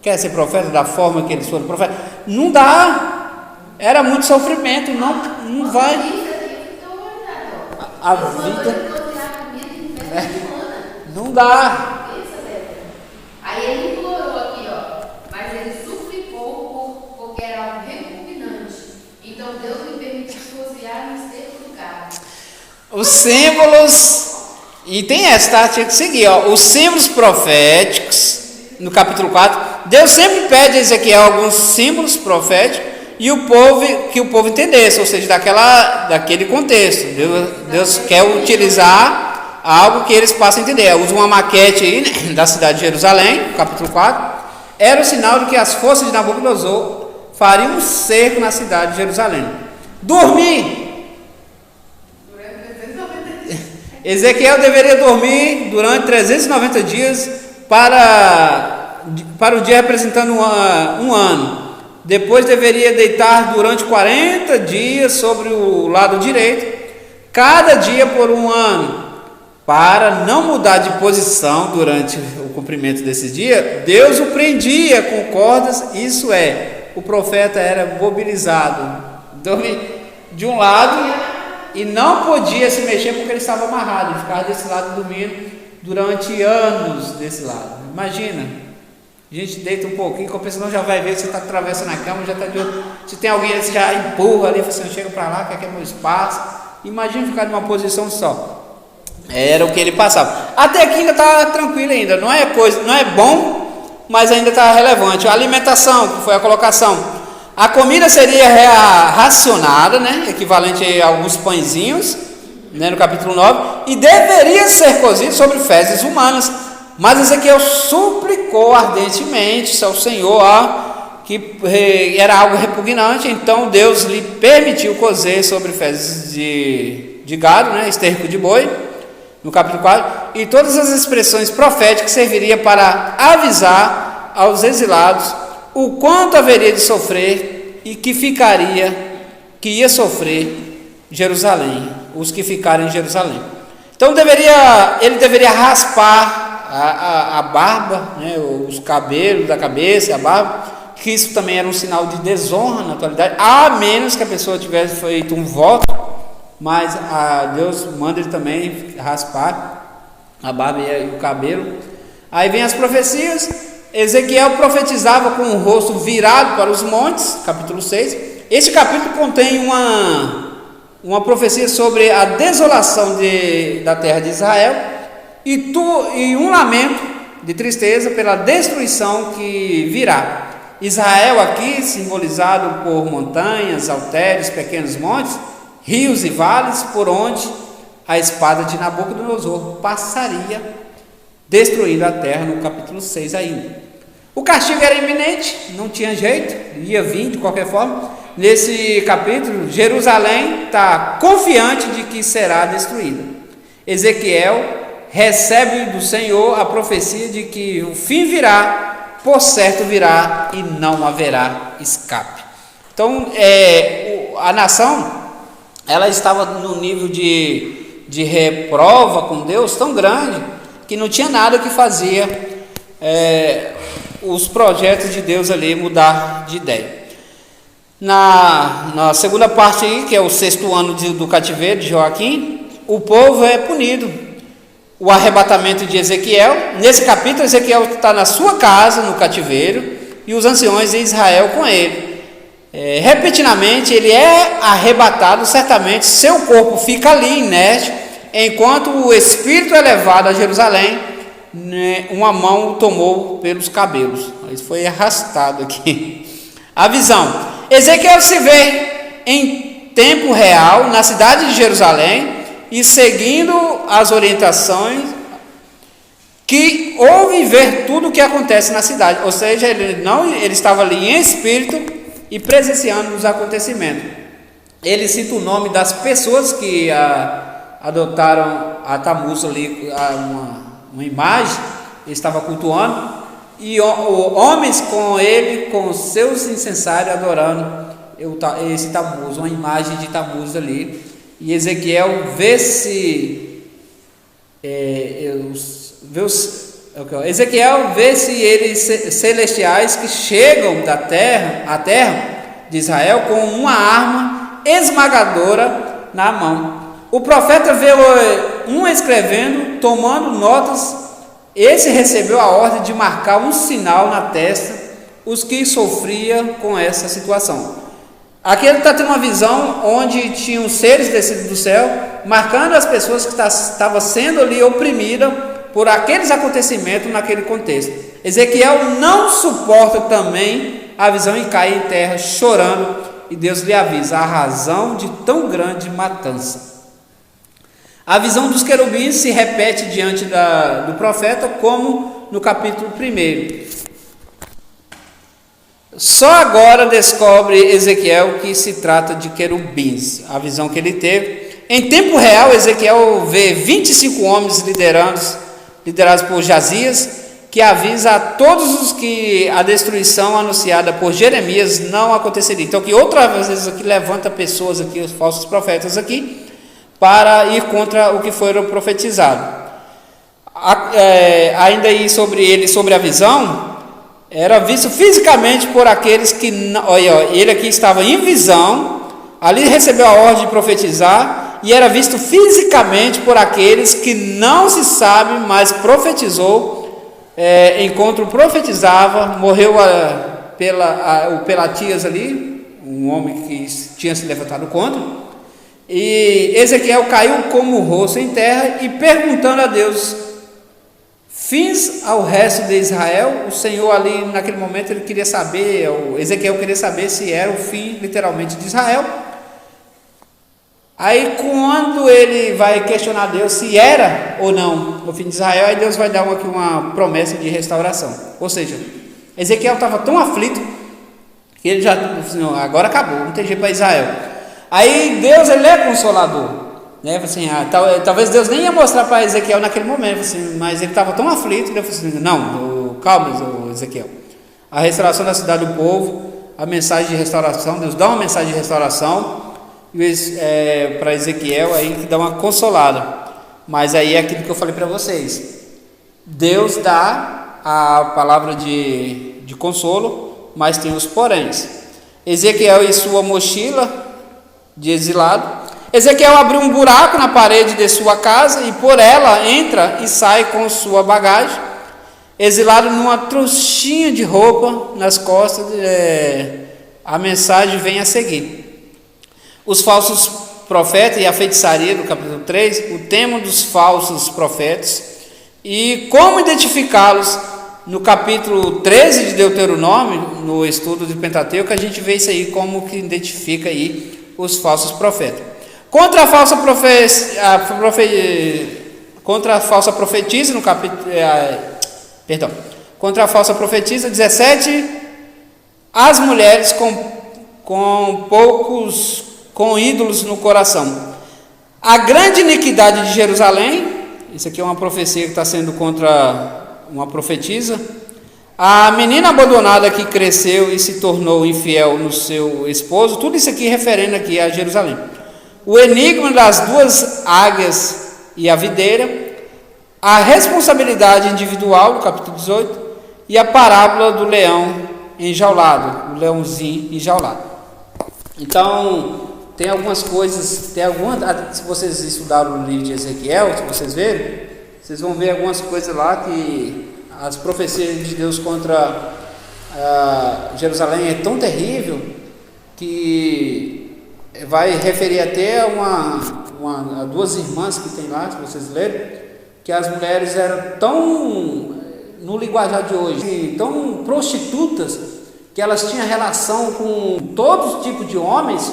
Quer ser profeta da forma que eles foram profetas? Não dá. Era muito sofrimento, não vai. A vida não dá. Aí ele implorou aqui, ó, mas ele suplicou porque era algo repugnante. Então Deus lhe permitiu cozinhar no esterco do gado. Os símbolos, e tem essa, tá? Tinha que seguir, ó. Os símbolos proféticos, no capítulo 4, Deus sempre pede a Ezequiel alguns símbolos proféticos e que o povo entendesse, ou seja, daquele contexto. Deus quer utilizar algo que eles possam entender. Usa uma maquete aí, né, da cidade de Jerusalém, capítulo 4. Era o sinal de que as forças de Nabucodonosor fariam um cerco na cidade de Jerusalém. Dormir. Ezequiel deveria dormir durante 390 dias para o dia representando um ano. Depois deveria deitar durante 40 dias sobre o lado direito, cada dia por um ano. Para não mudar de posição durante o cumprimento desses dias, Deus o prendia com cordas, isso é, o profeta era mobilizado, dormia de um lado e não podia se mexer porque ele estava amarrado, ele ficava desse lado dormindo durante anos desse lado. Imagina, a gente deita um pouquinho, a pessoa já vai ver, você está atravessando a cama, já está de outro, se tem alguém, você já empurra ali, você chega para lá, quer meu espaço. Imagina ficar numa posição só. Era o que ele passava. Até aqui ainda está tranquilo ainda, não é bom, mas ainda está relevante. A alimentação, que foi a colocação. A comida seria racionada, né, equivalente a alguns pãezinhos, né, no capítulo 9, e deveria ser cozido sobre fezes humanas. Mas Ezequiel suplicou ardentemente ao Senhor que era algo repugnante, então Deus lhe permitiu cozer sobre fezes de gado, né, esterco de boi, no capítulo 4, e todas as expressões proféticas serviriam para avisar aos exilados o quanto haveria de sofrer e que ia sofrer Jerusalém, os que ficarem em Jerusalém. Então ele deveria raspar a barba, né, os cabelos da cabeça, a barba, que isso também era um sinal de desonra na atualidade, a menos que a pessoa tivesse feito um voto, mas Deus manda ele também raspar a barba e o cabelo. Aí vem as profecias. Ezequiel profetizava com o rosto virado para os montes, capítulo 6. Esse capítulo contém uma profecia sobre a desolação da terra de Israel e um lamento de tristeza pela destruição que virá. Israel aqui simbolizado por montanhas, altérios, pequenos montes, rios e vales, por onde a espada de Nabucodonosor passaria, destruindo a terra, no capítulo 6 ainda. O castigo era iminente, não tinha jeito, ia vir de qualquer forma. Nesse capítulo, Jerusalém está confiante de que será destruída. Ezequiel recebe do Senhor a profecia de que o fim virá, por certo virá e não haverá escape. Então, a nação, ela estava no nível de reprova com Deus tão grande que não tinha nada que fazia os projetos de Deus ali mudar de ideia. Na segunda parte aí, que é o 6º ano do cativeiro de Joaquim, o povo é punido. O arrebatamento de Ezequiel, nesse capítulo Ezequiel está na sua casa no cativeiro e os anciões de Israel com ele. Repetidamente ele é arrebatado, certamente seu corpo fica ali inerte, enquanto o espírito é levado a Jerusalém, uma mão o tomou pelos cabelos. Isso foi arrastado aqui. A visão: Ezequiel se vê em tempo real na cidade de Jerusalém e seguindo as orientações que ouve ver tudo o que acontece na cidade, ou seja, ele estava ali em espírito e presenciando os acontecimentos. Ele cita o nome das pessoas que adotaram a Tammuz ali, uma imagem, ele estava cultuando, e homens com ele, com seus incensários, adorando esse Tammuz, uma imagem de Tammuz ali. E Ezequiel vê eles celestiais que chegam à terra de Israel com uma arma esmagadora na mão. O profeta vê um escrevendo, tomando notas. Esse recebeu a ordem de marcar um sinal na testa os que sofriam com essa situação. Aqui ele está tendo uma visão onde tinham seres descidos do céu, marcando as pessoas que estavam sendo ali oprimidas por aqueles acontecimentos naquele contexto. Ezequiel não suporta também a visão e cai em terra chorando, e Deus lhe avisa a razão de tão grande matança. A visão dos querubins se repete diante do profeta, como no capítulo 1. Só agora descobre Ezequiel que se trata de querubins, a visão que ele teve. Em tempo real, Ezequiel vê 25 homens liderados por Jazias, que avisa a todos os que a destruição anunciada por Jeremias não aconteceria. Então, que outra vez aqui levanta pessoas aqui, os falsos profetas aqui, para ir contra o que foram profetizados. Ainda aí sobre a visão, era visto fisicamente por aqueles que, ele aqui estava em visão, ali recebeu a ordem de profetizar, e era visto fisicamente por aqueles que não se sabe, mas profetizou, enquanto profetizava, morreu o Pelatias ali, um homem que tinha se levantado contra, e Ezequiel caiu como o rosto em terra e perguntando a Deus fins ao resto de Israel. O Senhor ali naquele momento ele queria saber, Ezequiel queria saber se era o fim literalmente de Israel. Aí quando ele vai questionar Deus se era ou não o fim de Israel, aí Deus vai dar aqui uma promessa de restauração. Ou seja, Ezequiel estava tão aflito que ele já agora acabou, não tem jeito para Israel. Aí Deus ele é consolador, né? Assim, talvez Deus nem ia mostrar para Ezequiel naquele momento, assim, mas ele estava tão aflito que ele falou assim: não, calma, Ezequiel. A restauração da cidade do povo, a mensagem de restauração, Deus dá uma mensagem de restauração para Ezequiel, aí que dá uma consolada. Mas aí é aquilo que eu falei para vocês: Deus dá a palavra de consolo, mas tem os poréns. Ezequiel e sua mochila de exilado. Ezequiel abriu um buraco na parede de sua casa e por ela entra e sai com sua bagagem, exilado numa trouxinha de roupa nas costas. A mensagem vem a seguir: os falsos profetas e a feitiçaria, do capítulo 3, o tema dos falsos profetas e como identificá-los. No capítulo 13 de Deuteronômio, no estudo de Pentateuco, a gente vê isso aí, como que identifica aí os falsos profetas. Contra a falsa profetisa, no capítulo, contra a falsa profetisa 17, as mulheres com ídolos no coração. A grande iniquidade de Jerusalém, Isso aqui é uma profecia que está sendo contra uma profetisa. A menina abandonada que cresceu e se tornou infiel no seu esposo, tudo isso aqui referendo aqui a Jerusalém. O enigma das duas águias e a videira, a responsabilidade individual, no capítulo 18, e a parábola do leão enjaulado, o leãozinho enjaulado. Então, tem algumas coisas, se vocês estudaram o livro de Ezequiel, se vocês verem, vocês vão ver algumas coisas lá que as profecias de Deus contra Jerusalém é tão terrível que vai referir até a duas irmãs que tem lá, se vocês lerem, que as mulheres eram tão, no linguajar de hoje, tão prostitutas, que elas tinham relação com todos os tipos de homens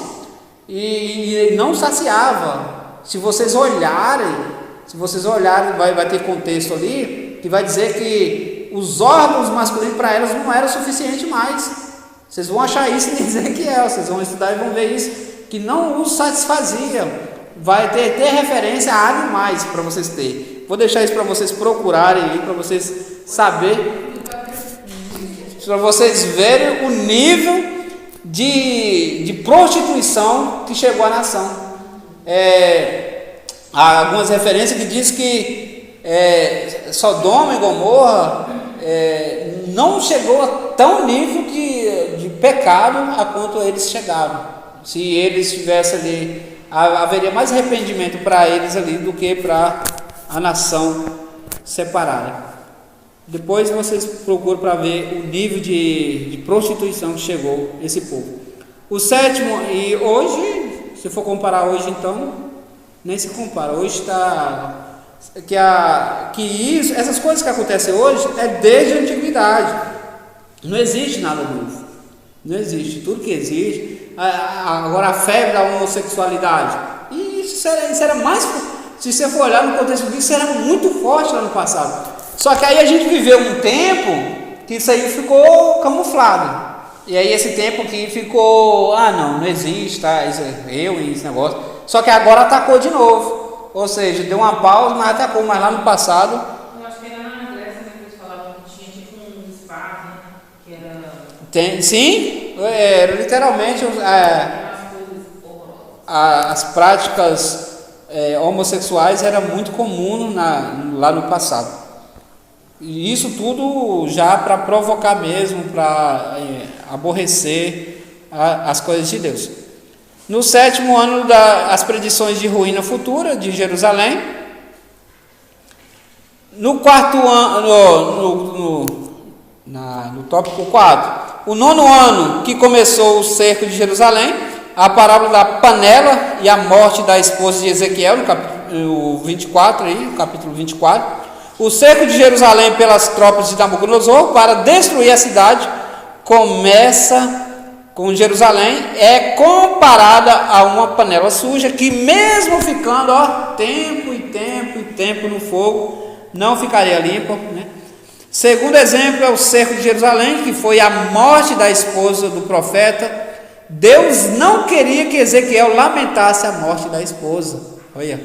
e não saciava. Se vocês olharem, vai ter contexto ali que vai dizer que os órgãos masculinos para elas não eram suficiente mais. Vocês vão achar isso em Ezequiel, vocês vão estudar e vão ver isso, que não os satisfazia. Vai ter referência a animais para vocês terem. Vou deixar isso para vocês procurarem aí, para vocês saberem, para vocês verem o nível de prostituição que chegou à nação. Há algumas referências que diz que Sodoma e Gomorra não chegou a tão nível de pecado a quanto eles chegaram. Se eles tivessem ali, haveria mais arrependimento para eles ali do que para a nação separada. Depois vocês procuram para ver o nível de prostituição que chegou esse povo. O sétimo, e hoje, se for comparar hoje, então nem se compara. Hoje está essas coisas que acontecem hoje é desde a antiguidade. Não existe nada novo. Não existe. Tudo que existe. Agora a febre da homossexualidade. E isso era mais. Se você for olhar no contexto disso, era muito forte lá no passado. Só que aí a gente viveu um tempo que isso aí ficou camuflado. E aí esse tempo que ficou, não existe, tá? Esse negócio. Só que agora atacou de novo. Ou seja, deu uma pausa, mas atacou. Mas lá no passado. Eu acho que era na Grécia que eles falavam que tinha tipo um espaço, né? Que era. Sim, literalmente as práticas homossexuais era muito comum lá no passado. E isso tudo já para provocar mesmo, para aborrecer as coisas de Deus. No sétimo ano as predições de ruína futura de Jerusalém. No quarto ano, no tópico 4, o nono ano que começou o cerco de Jerusalém, a parábola da panela e a morte da esposa de Ezequiel, no capítulo 24, no capítulo 24. O cerco de Jerusalém pelas tropas de Nabucodonosor para destruir a cidade começa com Jerusalém, é comparada a uma panela suja que mesmo ficando tempo e tempo e tempo no fogo, não ficaria limpa, né? Segundo exemplo é o cerco de Jerusalém, que foi a morte da esposa do profeta. Deus não queria que Ezequiel lamentasse a morte da esposa. Olha,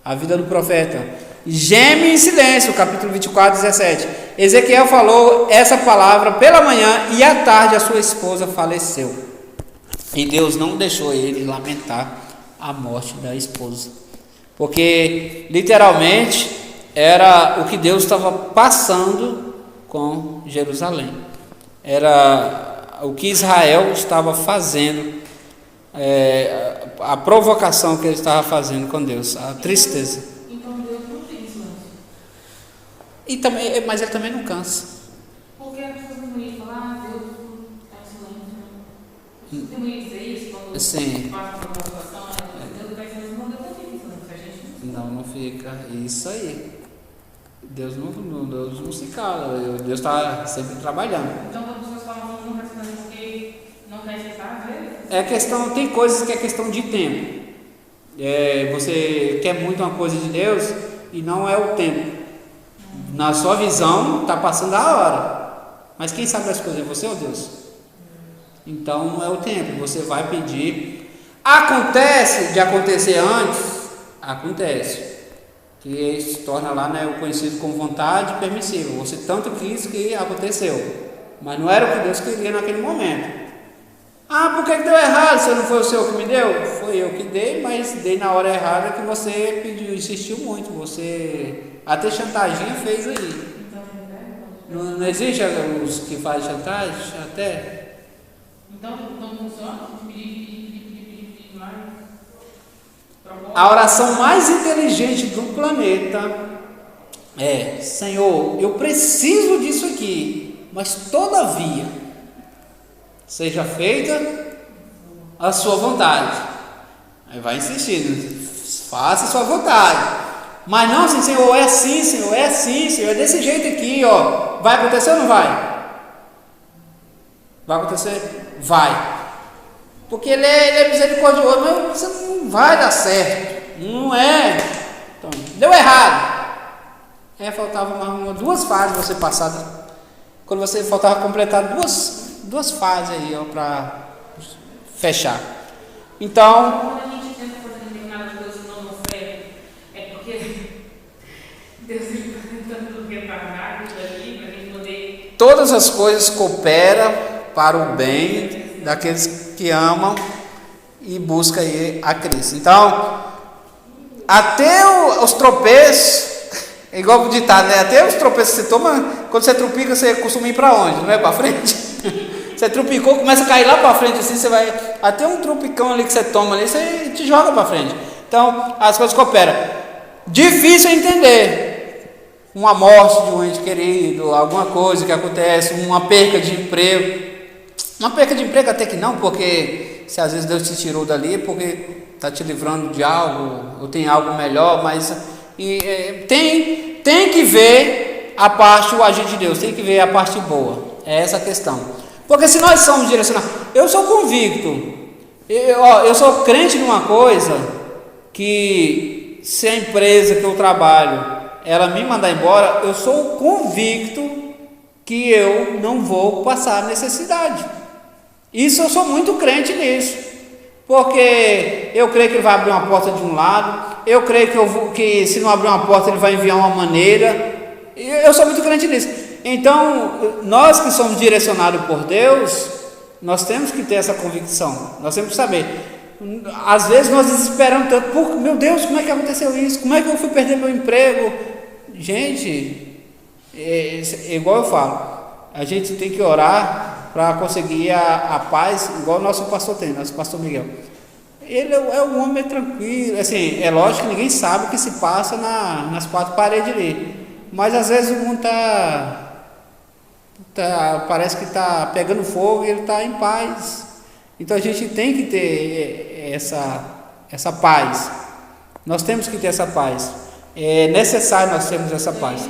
a vida do profeta. Geme em silêncio, capítulo 24, 17. Ezequiel falou essa palavra pela manhã e à tarde a sua esposa faleceu. E Deus não deixou ele lamentar a morte da esposa. Porque literalmente era o que Deus estava passando com Jerusalém. Era o que Israel estava fazendo, a provocação que ele estava fazendo com Deus, a tristeza. E também, mas ele também não cansa. Porque as pessoas não iam falar, Deus está em silêncio. Tem muito Isaías, quando passa por uma situação, Deus vai ser não deu não fica. Isso aí. Deus não se cala. Deus está sempre trabalhando. Então, quando as pessoas falam não respondem porque não quer escutar, às vezes? Tem coisas que é questão de tempo. Você quer muito uma coisa de Deus e não é o tempo. Na sua visão, está passando a hora. Mas quem sabe as coisas é você ou Deus? Então não é o tempo. Você vai pedir. Acontece de acontecer antes? Acontece. que se torna lá, né, o conhecido como vontade permissiva. Você tanto quis que aconteceu, mas não era o que Deus queria naquele momento. Ah, por que deu errado? Se não foi o Senhor que me deu? Foi eu que dei, mas dei na hora errada que você pediu, insistiu muito. Você até chantagem fez aí. Não existe os que fazem chantagem? Até? Então funciona? Pedir mais. A oração mais inteligente do planeta é: Senhor, eu preciso disso aqui, mas todavia seja feita a sua vontade. Aí vai insistindo, faça a sua vontade. Mas não assim, Senhor, é assim, Senhor, é assim, Senhor, é desse jeito aqui, ó. Vai acontecer ou não vai? Vai acontecer? Vai. Porque ele é misericordioso, mas você não vai dar certo. Não é. Então, deu errado. Faltava duas fases você passar. Quando você faltava completar duas fases aí, ó, para fechar. Então, quando a gente tenta fazer determinadas coisas não dão certo, é porque Deus está tentando retardar isso ali para a gente poder. Todas as coisas cooperam para o bem daqueles que amam e buscam aí a Cristo. Então, até os tropeços, é igual o ditado, né? Até os tropeços que você toma, quando você trupica, você costuma ir para onde? Não é para frente? Você trupicou, começa a cair lá para frente, assim, você vai, até um trupicão ali que você toma ali, você te joga para frente. Então, as coisas cooperam. Difícil entender uma morte de um ente querido, alguma coisa que acontece, uma perca de emprego. Uma perca de emprego até que não, porque se às vezes Deus te tirou dali, porque está te livrando de algo, ou tem algo melhor, mas tem que ver a parte, o agir de Deus, tem que ver a parte boa. É essa a questão. Porque se nós somos direcionados, eu sou convicto, eu sou crente numa coisa, que se a empresa que eu trabalho, ela me mandar embora, eu sou convicto que eu não vou passar necessidade. Isso eu sou muito crente nisso, porque eu creio que ele vai abrir uma porta de um lado, eu creio que se não abrir uma porta ele vai enviar uma maneira. Eu sou muito crente nisso. Então, nós que somos direcionados por Deus, nós temos que ter essa convicção, nós temos que saber. Às vezes nós desesperamos tanto, meu Deus, como é que aconteceu isso? Como é que eu fui perder meu emprego? Gente, igual eu falo, a gente tem que orar para conseguir a paz, igual o nosso pastor tem, nosso pastor Miguel. Ele é um homem tranquilo, assim, é lógico que ninguém sabe o que se passa nas quatro paredes ali, mas às vezes o mundo parece que está pegando fogo e ele está em paz. Então a gente tem que ter essa paz. Nós temos que ter essa paz. É necessário nós termos essa paz.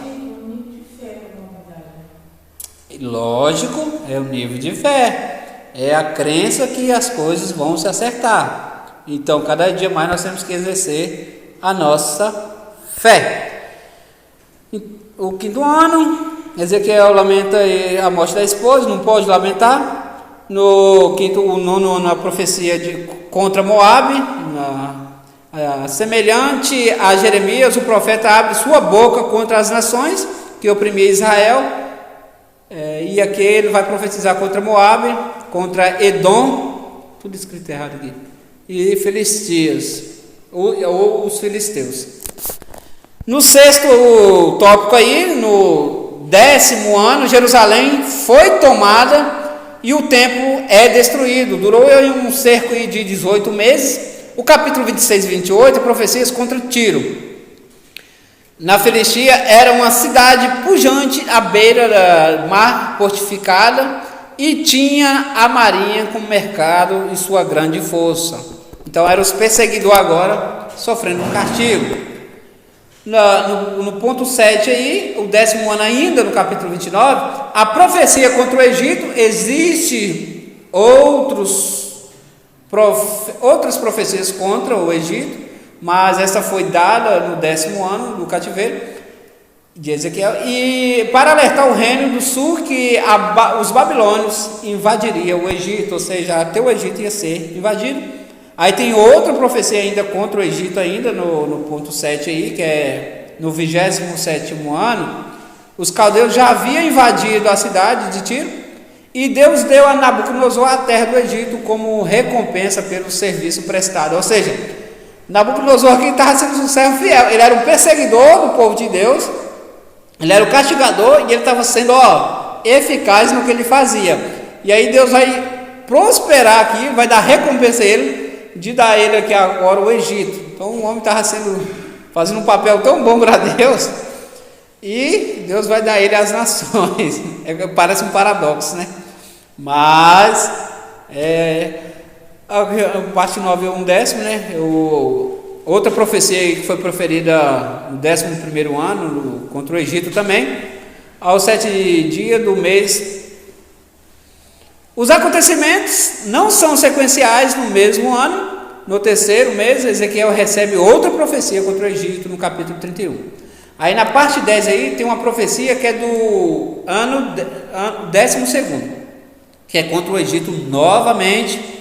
Lógico, é o nível de fé. É a crença que as coisas vão se acertar. Então cada dia mais nós temos que exercer a nossa fé. O quinto ano, Ezequiel lamenta a morte da esposa, não pode lamentar. No nono ano, a profecia contra Moabe, semelhante a Jeremias, o profeta abre sua boca contra as nações que oprimiam Israel, e aqui ele vai profetizar contra Moabe, contra Edom, tudo escrito errado aqui, e Filistias, ou os filisteus. No sexto tópico aí, no 10º ano, Jerusalém foi tomada e o templo é destruído. Durou um cerco de 18 meses. O capítulo 26 e 28, profecias contra Tiro. Na Filistia era uma cidade pujante à beira do mar, fortificada, e tinha a marinha como mercado e sua grande força. Então eram os perseguidores agora sofrendo um castigo. No ponto 7 aí, o 10º ano ainda, no capítulo 29, a profecia contra o Egito. Existe outras profecias contra o Egito, mas essa foi dada no 10º ano do cativeiro de Ezequiel, e para alertar o reino do sul que os babilônios invadiriam o Egito, ou seja, até o Egito ia ser invadido. Aí tem outra profecia ainda contra o Egito ainda, no ponto 7 aí, que é no 27º ano, os caldeus já haviam invadido a cidade de Tiro, e Deus deu a Nabucodonosor a terra do Egito como recompensa pelo serviço prestado. Ou seja, Nabucodonosor aqui estava sendo um servo fiel. Ele era um perseguidor do povo de Deus, ele era o castigador, e ele estava sendo eficaz no que ele fazia. E aí Deus vai prosperar aqui, vai dar recompensa a ele, de dar a ele aqui agora o Egito. Então o homem estava fazendo um papel tão bom para Deus, e Deus vai dar a ele as nações. Parece um paradoxo, né? Mas a parte 9 é 1/10, né? Outra profecia que foi proferida no 11º ano contra o Egito também, aos 7 dias do mês. Os acontecimentos não são sequenciais no mesmo ano. No 3º mês, Ezequiel recebe outra profecia contra o Egito no capítulo 31. Aí na parte 10 aí tem uma profecia que é do ano 12º, que é contra o Egito novamente.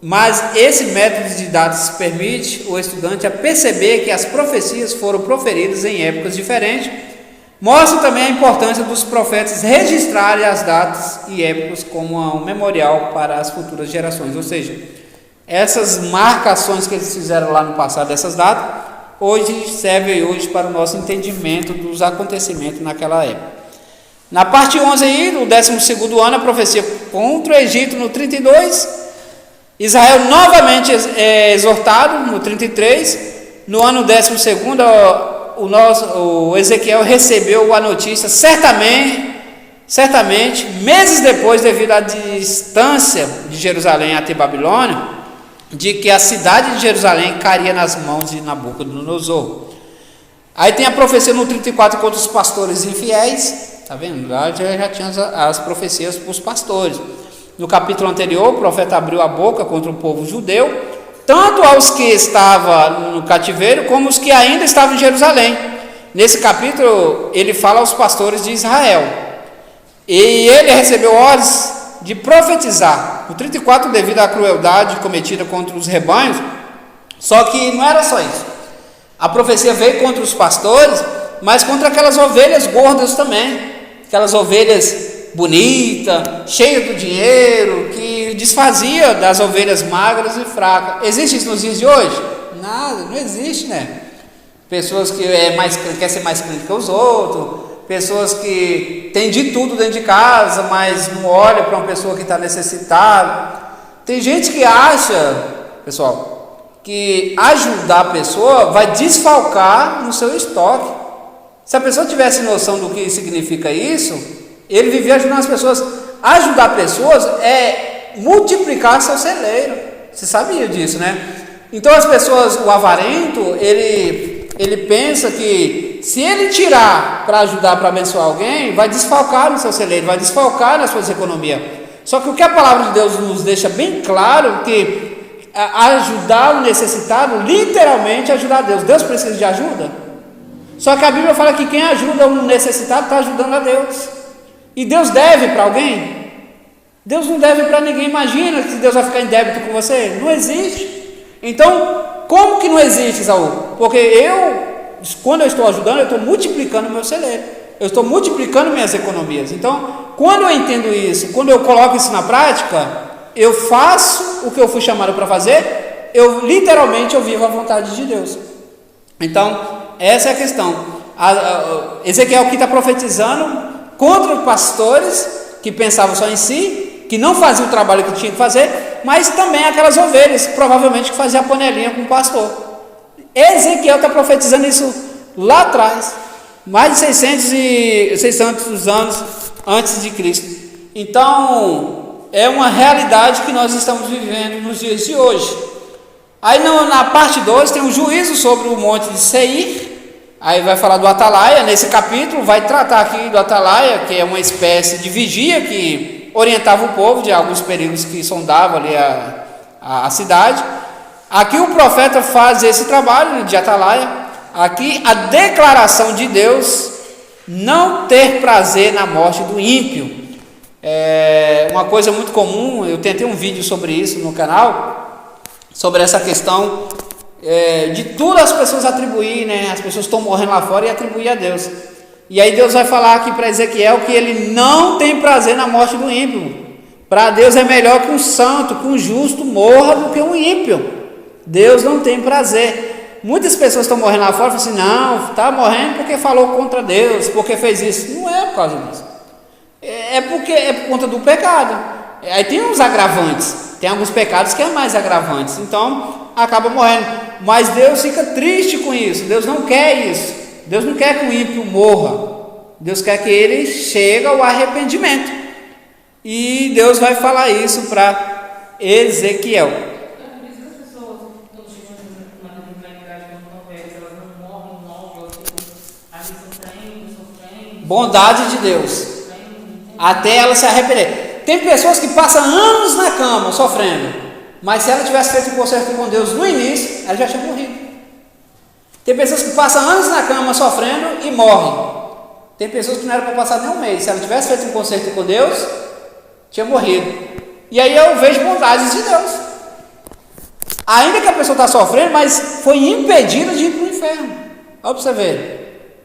Mas esse método de dados permite o estudante a perceber que as profecias foram proferidas em épocas diferentes. Mostra também a importância dos profetas registrarem as datas e épocas como um memorial para as futuras gerações. Ou seja, essas marcações que eles fizeram lá no passado, dessas datas, hoje servem para o nosso entendimento dos acontecimentos naquela época. Na parte 11 aí, no 12º ano, a profecia contra o Egito no 32, Israel novamente é exortado no 33, no ano 12º, o Ezequiel recebeu a notícia, certamente, meses depois, devido à distância de Jerusalém até Babilônia, de que a cidade de Jerusalém cairia nas mãos de Nabucodonosor. Aí tem a profecia no 34 contra os pastores infiéis, tá vendo? Lá já tinha as profecias para os pastores. No capítulo anterior, o profeta abriu a boca contra o povo judeu, tanto aos que estavam no cativeiro, como os que ainda estavam em Jerusalém. Nesse capítulo, ele fala aos pastores de Israel, e ele recebeu ordens de profetizar. No 34, devido à crueldade cometida contra os rebanhos. Só que não era só isso, a profecia veio contra os pastores, mas contra aquelas ovelhas gordas também, aquelas ovelhas bonitas, cheias do dinheiro, que desfazia das ovelhas magras e fracas. Existe isso nos dias de hoje? Nada, não existe, né? Pessoas que quer ser mais crente que os outros, pessoas que têm de tudo dentro de casa, mas não olha para uma pessoa que está necessitada. Tem gente que acha, pessoal, que ajudar a pessoa vai desfalcar no seu estoque. Se a pessoa tivesse noção do que significa isso, ele vivia ajudando as pessoas. Ajudar pessoas é multiplicar seu celeiro. Você sabia disso, né? Então as pessoas, o avarento, ele pensa que se ele tirar para ajudar, para abençoar alguém, vai desfalcar no seu celeiro, vai desfalcar nas suas economias. Só que o que a palavra de Deus nos deixa bem claro, que ajudar o necessitado, literalmente ajudar Deus. Deus precisa de ajuda? Só que a Bíblia fala que quem ajuda o necessitado está ajudando a Deus. E Deus deve para alguém? Deus não deve para ninguém. Imagina que Deus vai ficar em débito com você. Não existe. Então, como que não existe, Saul? Porque quando eu estou ajudando, eu estou multiplicando o meu celeiro, eu estou multiplicando minhas economias. Então, quando eu entendo isso, quando eu coloco isso na prática, eu faço o que eu fui chamado para fazer, eu vivo a vontade de Deus. Então, essa é a questão. Ezequiel aqui está profetizando contra os pastores que pensavam só em si, que não faziam o trabalho que tinha que fazer, mas também aquelas ovelhas, provavelmente, que faziam a panelinha com o pastor. Ezequiel está profetizando isso lá atrás, mais de 600 anos antes de Cristo. Então, é uma realidade que nós estamos vivendo nos dias de hoje. Aí na parte 2 tem um juízo sobre o monte de Seir. Aí vai falar do atalaia. Nesse capítulo vai tratar aqui do atalaia, que é uma espécie de vigia que orientava o povo de alguns perigos que sondavam ali a cidade. Aqui o profeta faz esse trabalho de atalaia. Aqui a declaração de Deus não ter prazer na morte do ímpio. É uma coisa muito comum. Eu tentei um vídeo sobre isso no canal, sobre essa questão de tudo as pessoas atribuir, né? As pessoas estão morrendo lá fora e atribuir a Deus. E aí Deus vai falar aqui para Ezequiel que ele não tem prazer na morte do ímpio. Para Deus é melhor que um santo, que um justo morra do que um ímpio. Deus não tem prazer. Muitas pessoas estão morrendo lá fora e falam assim, não, está morrendo porque falou contra Deus, porque fez isso. Não é por causa disso. É por conta do pecado. Aí tem uns agravantes. Tem alguns pecados que é mais agravantes. Então, acaba morrendo. Mas Deus fica triste com isso. Deus não quer isso. Deus não quer que o ímpio morra. Deus quer que ele chegue ao arrependimento. E Deus vai falar isso para Ezequiel. Por isso que as pessoas, quando chegam na idade, quando estão velhas, elas não morrem logo, elas ficam ali sofrendo. Bondade de Deus. Até ela se arrepender. Tem pessoas que passam anos na cama sofrendo, mas se ela tivesse feito um concerto com Deus no início, ela já tinha morrido. Tem pessoas que passam anos na cama sofrendo e morrem. Tem pessoas que não era para passar nem um mês. Se ela tivesse feito um concerto com Deus, tinha morrido. E aí eu vejo bondades de Deus. Ainda que a pessoa está sofrendo, mas foi impedida de ir para o inferno. Olha para você ver.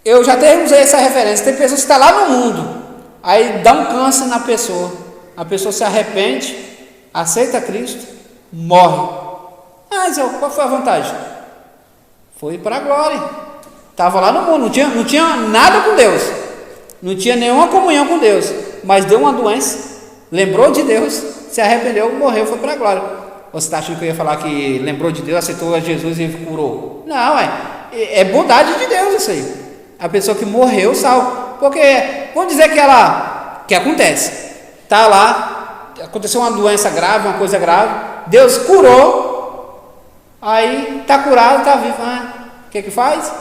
Eu já até usei essa referência. Tem pessoas que estão lá no mundo, aí dá um câncer na pessoa. A pessoa se arrepende, aceita Cristo, morre. Mas qual foi a vantagem? Foi para a glória. Estava lá no mundo, não tinha nada com Deus, não tinha nenhuma comunhão com Deus, mas deu uma doença, lembrou de Deus, se arrependeu, morreu, foi para a glória. Você está achando que eu ia falar que lembrou de Deus, aceitou a Jesus e curou? Não, é bondade de Deus isso aí. A pessoa que morreu salvo, porque vamos dizer que acontece, está lá, aconteceu uma doença grave, uma coisa grave, Deus curou, aí está curado, está vivo, o que faz?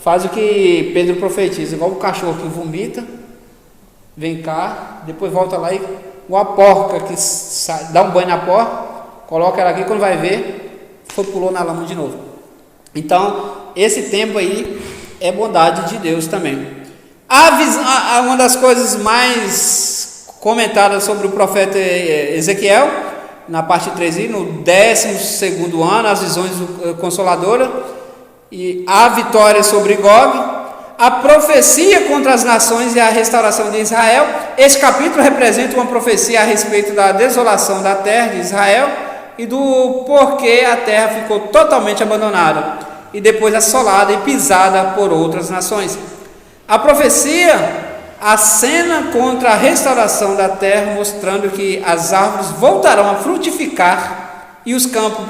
Faz o que Pedro profetiza, igual o cachorro que vomita, vem cá, depois volta lá e uma porca que dá um banho na porca, coloca ela aqui, quando vai ver, pulou na lama de novo. Então, esse tempo aí é bondade de Deus também. Uma das coisas mais comentadas sobre o profeta Ezequiel, na parte 3, no 12º ano, as visões consoladoras, e a vitória sobre Gog, a profecia contra as nações e a restauração de Israel. Esse capítulo representa uma profecia a respeito da desolação da terra de Israel e do porquê a terra ficou totalmente abandonada e depois assolada e pisada por outras nações. A profecia acena contra a restauração da terra, mostrando que as árvores voltarão a frutificar e os campos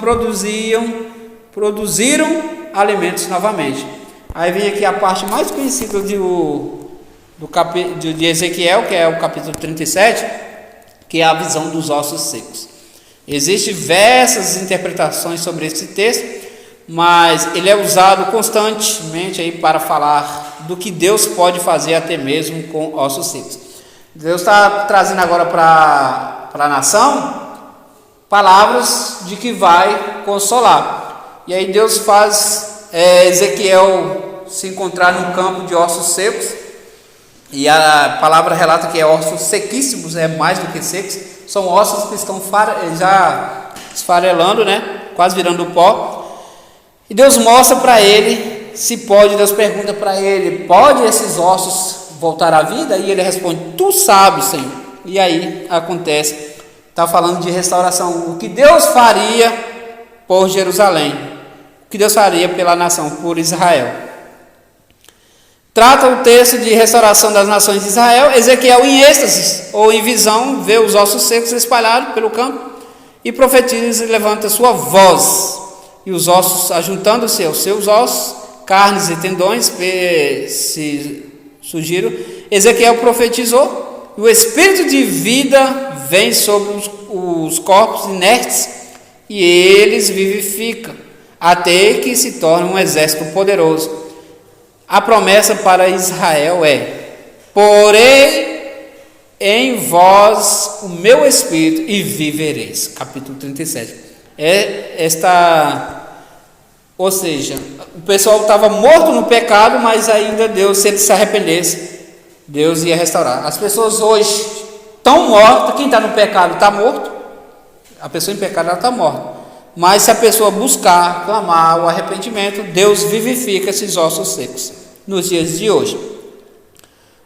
produziram alimentos novamente. Aí vem aqui a parte mais conhecida de Ezequiel, que é o capítulo 37, que é a visão dos ossos secos. Existem diversas interpretações sobre esse texto, mas ele é usado constantemente aí para falar do que Deus pode fazer até mesmo com ossos secos. Deus está trazendo agora para a nação palavras de que vai consolar. E aí Deus faz Ezequiel se encontrar num campo de ossos secos, e a palavra relata que é ossos sequíssimos, é mais do que secos, são ossos que estão já esfarelando, né? Quase virando pó. E Deus mostra para ele se pode. Deus pergunta para ele: pode esses ossos voltar à vida? E ele responde: tu sabes, Senhor. E aí acontece, está falando de restauração, o que Deus faria por Jerusalém, o que Deus faria pela nação, por Israel. Trata o texto de restauração das nações de Israel. Ezequiel, em êxtase ou em visão, vê os ossos secos espalhados pelo campo e profetiza e levanta sua voz, e os ossos, ajuntando-se aos seus ossos, carnes e tendões se surgiram. Ezequiel profetizou, e o espírito de vida vem sobre os corpos inertes, e eles vivificam, até que se torne um exército poderoso. A promessa para Israel é: porei em vós o meu espírito e vivereis. Capítulo 37. Ou seja, o pessoal estava morto no pecado, mas ainda Deus, se ele se arrependesse, Deus ia restaurar. As pessoas hoje estão mortas. Quem está no pecado está morto. A pessoa em pecado está morta. mas se a pessoa buscar, clamar o arrependimento, Deus vivifica esses ossos secos nos dias de hoje.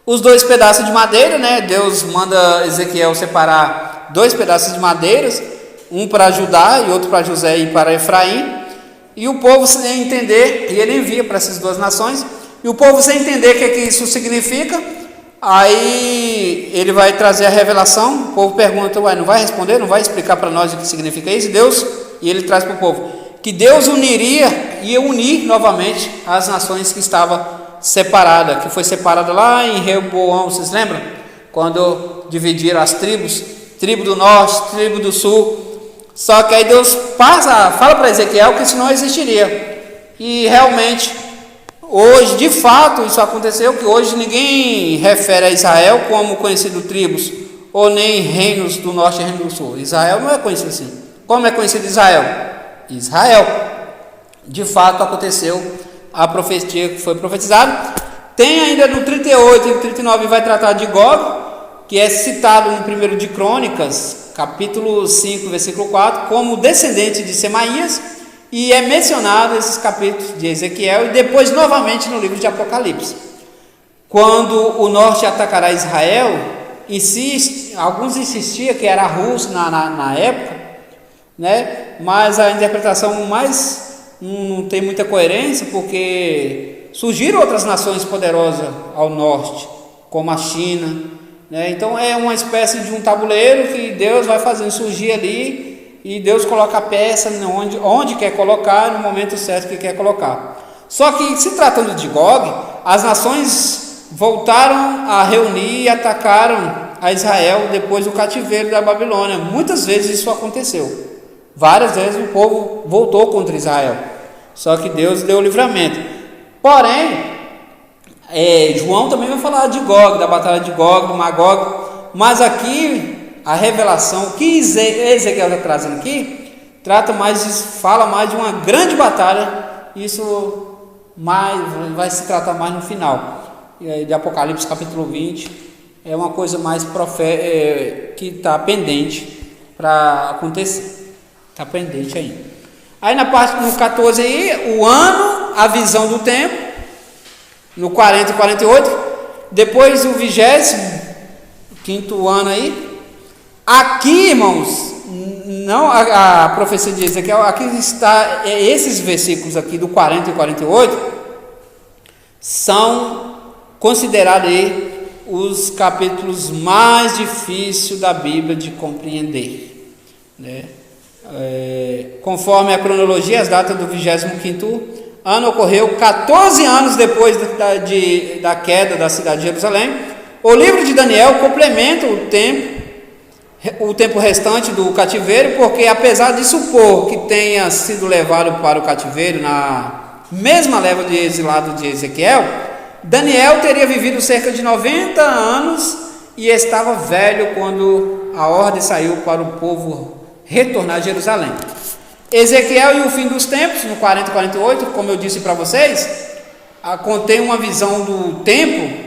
Os 2 pedaços de madeira, né? Deus manda Ezequiel separar 2 pedaços de madeira, um para Judá e outro para José e para Efraim, e o povo sem entender, e ele envia para essas 2 nações, e o povo sem entender o que isso significa, aí ele vai trazer a revelação. O povo pergunta, não vai responder, não vai explicar para nós o que significa isso? E ele traz para o povo que Deus ia unir novamente as nações que estavam separadas, que foi separada lá em Rehoboão, vocês lembram? Quando dividiram as tribos, tribo do norte, tribo do sul. Só que aí Deus fala para Ezequiel que isso não existiria. E realmente, hoje, de fato, isso aconteceu, que hoje ninguém refere a Israel como conhecido tribos, ou nem reinos do norte e reinos do sul. Israel não é conhecido assim. Como é conhecido Israel? Israel. De fato, aconteceu a profecia que foi profetizada. Tem ainda no 38 e 39 vai tratar de Gog, que é citado no 1 de Crônicas, capítulo 5, versículo 4, como descendente de Semaías, e é mencionado esses capítulos de Ezequiel, e depois novamente no livro de Apocalipse. Quando o norte atacará Israel, alguns insistiam que era a Rússia na época, né? Mas a interpretação não tem muita coerência, porque surgiram outras nações poderosas ao norte, como a China, né? Então é uma espécie de um tabuleiro que Deus vai fazendo surgir ali, e Deus coloca a peça onde quer colocar, no momento certo que quer colocar. Só que, se tratando de Gog, as nações voltaram a reunir e atacaram a Israel depois do cativeiro da Babilônia. Muitas vezes isso aconteceu. Várias vezes o povo voltou contra Israel, só que Deus deu o livramento. Porém, João também vai falar de Gog, da batalha de Gog, do Magog, mas aqui a revelação que Ezequiel está trazendo aqui fala mais de uma grande batalha. Isso vai se tratar mais no final de Apocalipse capítulo 20. É uma coisa mais que está pendente para acontecer. Está pendente ainda. Aí na parte no 14 aí, o ano, a visão do tempo, no 40 e 48, depois o 25º ano aí. Aqui, irmãos, não a profecia de Ezequiel, aqui está, esses versículos aqui do 40 e 48 são considerados aí os capítulos mais difíceis da Bíblia de compreender, né? Conforme a cronologia, as datas do 25º ano ocorreu 14 anos depois da queda da cidade de Jerusalém. O livro de Daniel complementa o tempo restante do cativeiro, porque apesar de supor que tenha sido levado para o cativeiro na mesma leva de exilado de Ezequiel, Daniel teria vivido cerca de 90 anos e estava velho quando a ordem saiu para o povo retornar a Jerusalém. Ezequiel e o fim dos tempos, no 40 e 48, como eu disse para vocês, contém uma visão do tempo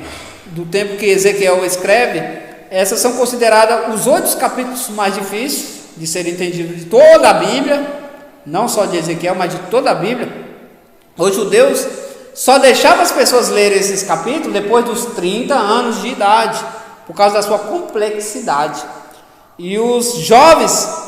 que Ezequiel escreve. Essas são consideradas os 8 capítulos mais difíceis de serem entendidos de toda a Bíblia, não só de Ezequiel, mas de toda a Bíblia. Os judeus só deixavam as pessoas lerem esses capítulos depois dos 30 anos de idade, por causa da sua complexidade. E os jovens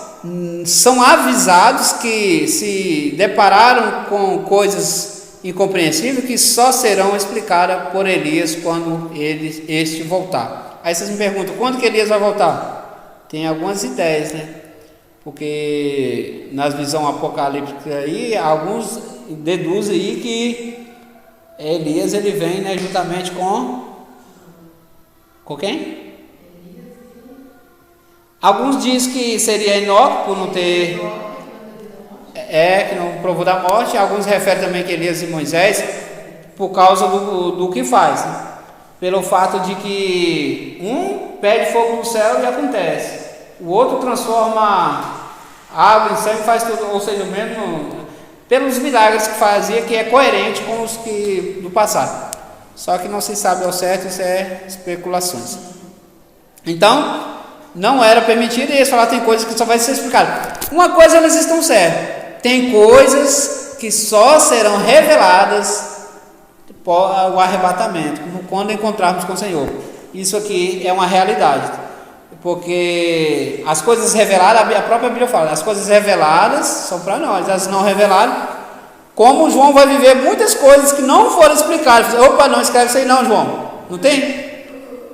são avisados que se depararam com coisas incompreensíveis que só serão explicadas por Elias quando este voltar. Aí vocês me perguntam, quando que Elias vai voltar? Tem algumas ideias, né? Porque nas visões apocalípticas aí, alguns deduzem aí que Elias ele vem, né, juntamente com quem? Alguns dizem que seria Enoque, por não ter... que não provou da morte. Alguns referem também que Elias e Moisés, por causa do que faz, né? Pelo fato de que um pede fogo no céu e acontece, o outro transforma água em sangue e faz tudo, ou seja, mesmo pelos milagres que fazia, que é coerente com os que do passado. Só que não se sabe ao certo, isso é especulações. Então, não era permitido, e eles falaram tem coisas que só vai ser explicado. Uma coisa eles estão certos, tem coisas que só serão reveladas o arrebatamento, quando encontrarmos com o Senhor. Isso aqui é uma realidade, porque as coisas reveladas, a própria Bíblia fala, as coisas reveladas são para nós, as não reveladas, como João vai viver muitas coisas que não foram explicadas. Opa, não escreve isso aí não, João, não tem?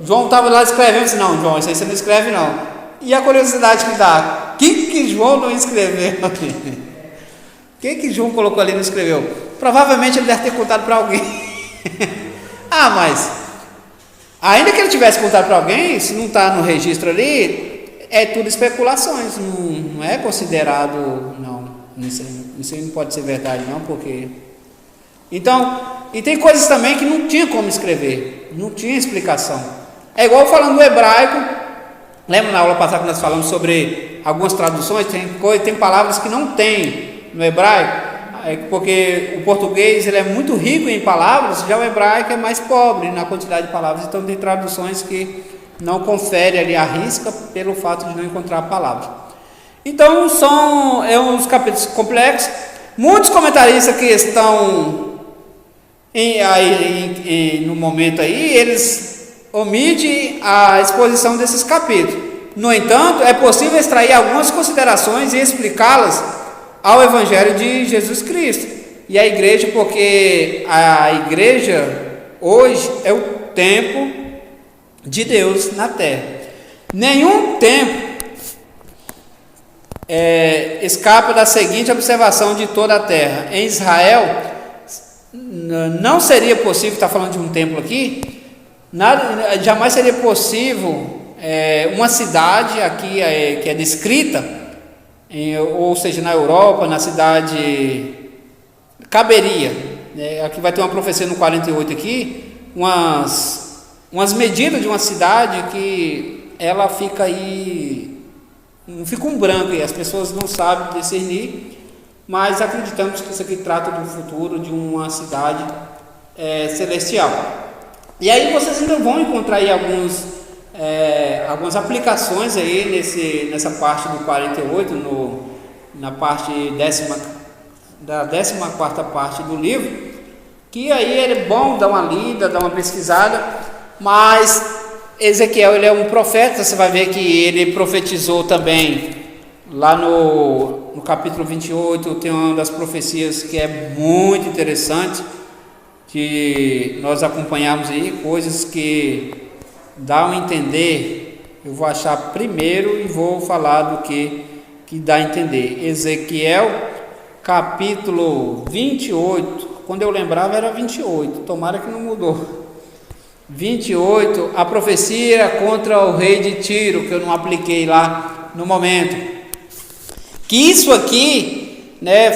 João estava lá escrevendo, disse, não, João, isso aí você não escreve não. E a curiosidade que dá, o que João não escreveu? O que João colocou ali e não escreveu? Provavelmente ele deve ter contado para alguém. Mas ainda que ele tivesse contado para alguém, se não está no registro ali, é tudo especulações, não é considerado, não, isso aí não pode ser verdade não, porque... Então, e tem coisas também que não tinha como escrever, não tinha explicação. É igual falando do hebraico, lembra na aula passada que nós falamos sobre algumas traduções, tem palavras que não tem no hebraico, porque o português ele é muito rico em palavras, já o hebraico é mais pobre na quantidade de palavras, então tem traduções que não confere ali a risca pelo fato de não encontrar palavras. Então são uns capítulos complexos. Muitos comentaristas que estão no momento aí, eles omitem a exposição desses capítulos. No entanto, é possível extrair algumas considerações e explicá-las ao Evangelho de Jesus Cristo e a igreja, porque a igreja hoje é o tempo de Deus na terra. Nenhum tempo escapa da seguinte observação de toda a terra: em Israel não seria possível, está falando de um templo aqui, jamais seria possível uma cidade aqui que é descrita, ou seja, na Europa, na cidade, caberia, aqui vai ter uma profecia no 48 aqui, umas medidas de uma cidade que ela fica aí, fica um branco e as pessoas não sabem discernir, mas acreditamos que isso aqui trata do futuro de uma cidade celestial. E aí vocês ainda vão encontrar aí algumas aplicações aí nessa parte do 48, na parte da 14ª parte do livro, que aí é bom dar uma lida, dar uma pesquisada, mas Ezequiel ele é um profeta, você vai ver que ele profetizou também, lá no capítulo 28, tem uma das profecias que é muito interessante, que nós acompanhamos aí, coisas que dá a entender. Eu vou achar primeiro e vou falar do que dá a entender. Ezequiel capítulo 28, quando eu lembrava era 28, tomara que não mudou. 28, a profecia contra o rei de Tiro, que eu não apliquei lá no momento. Que isso aqui,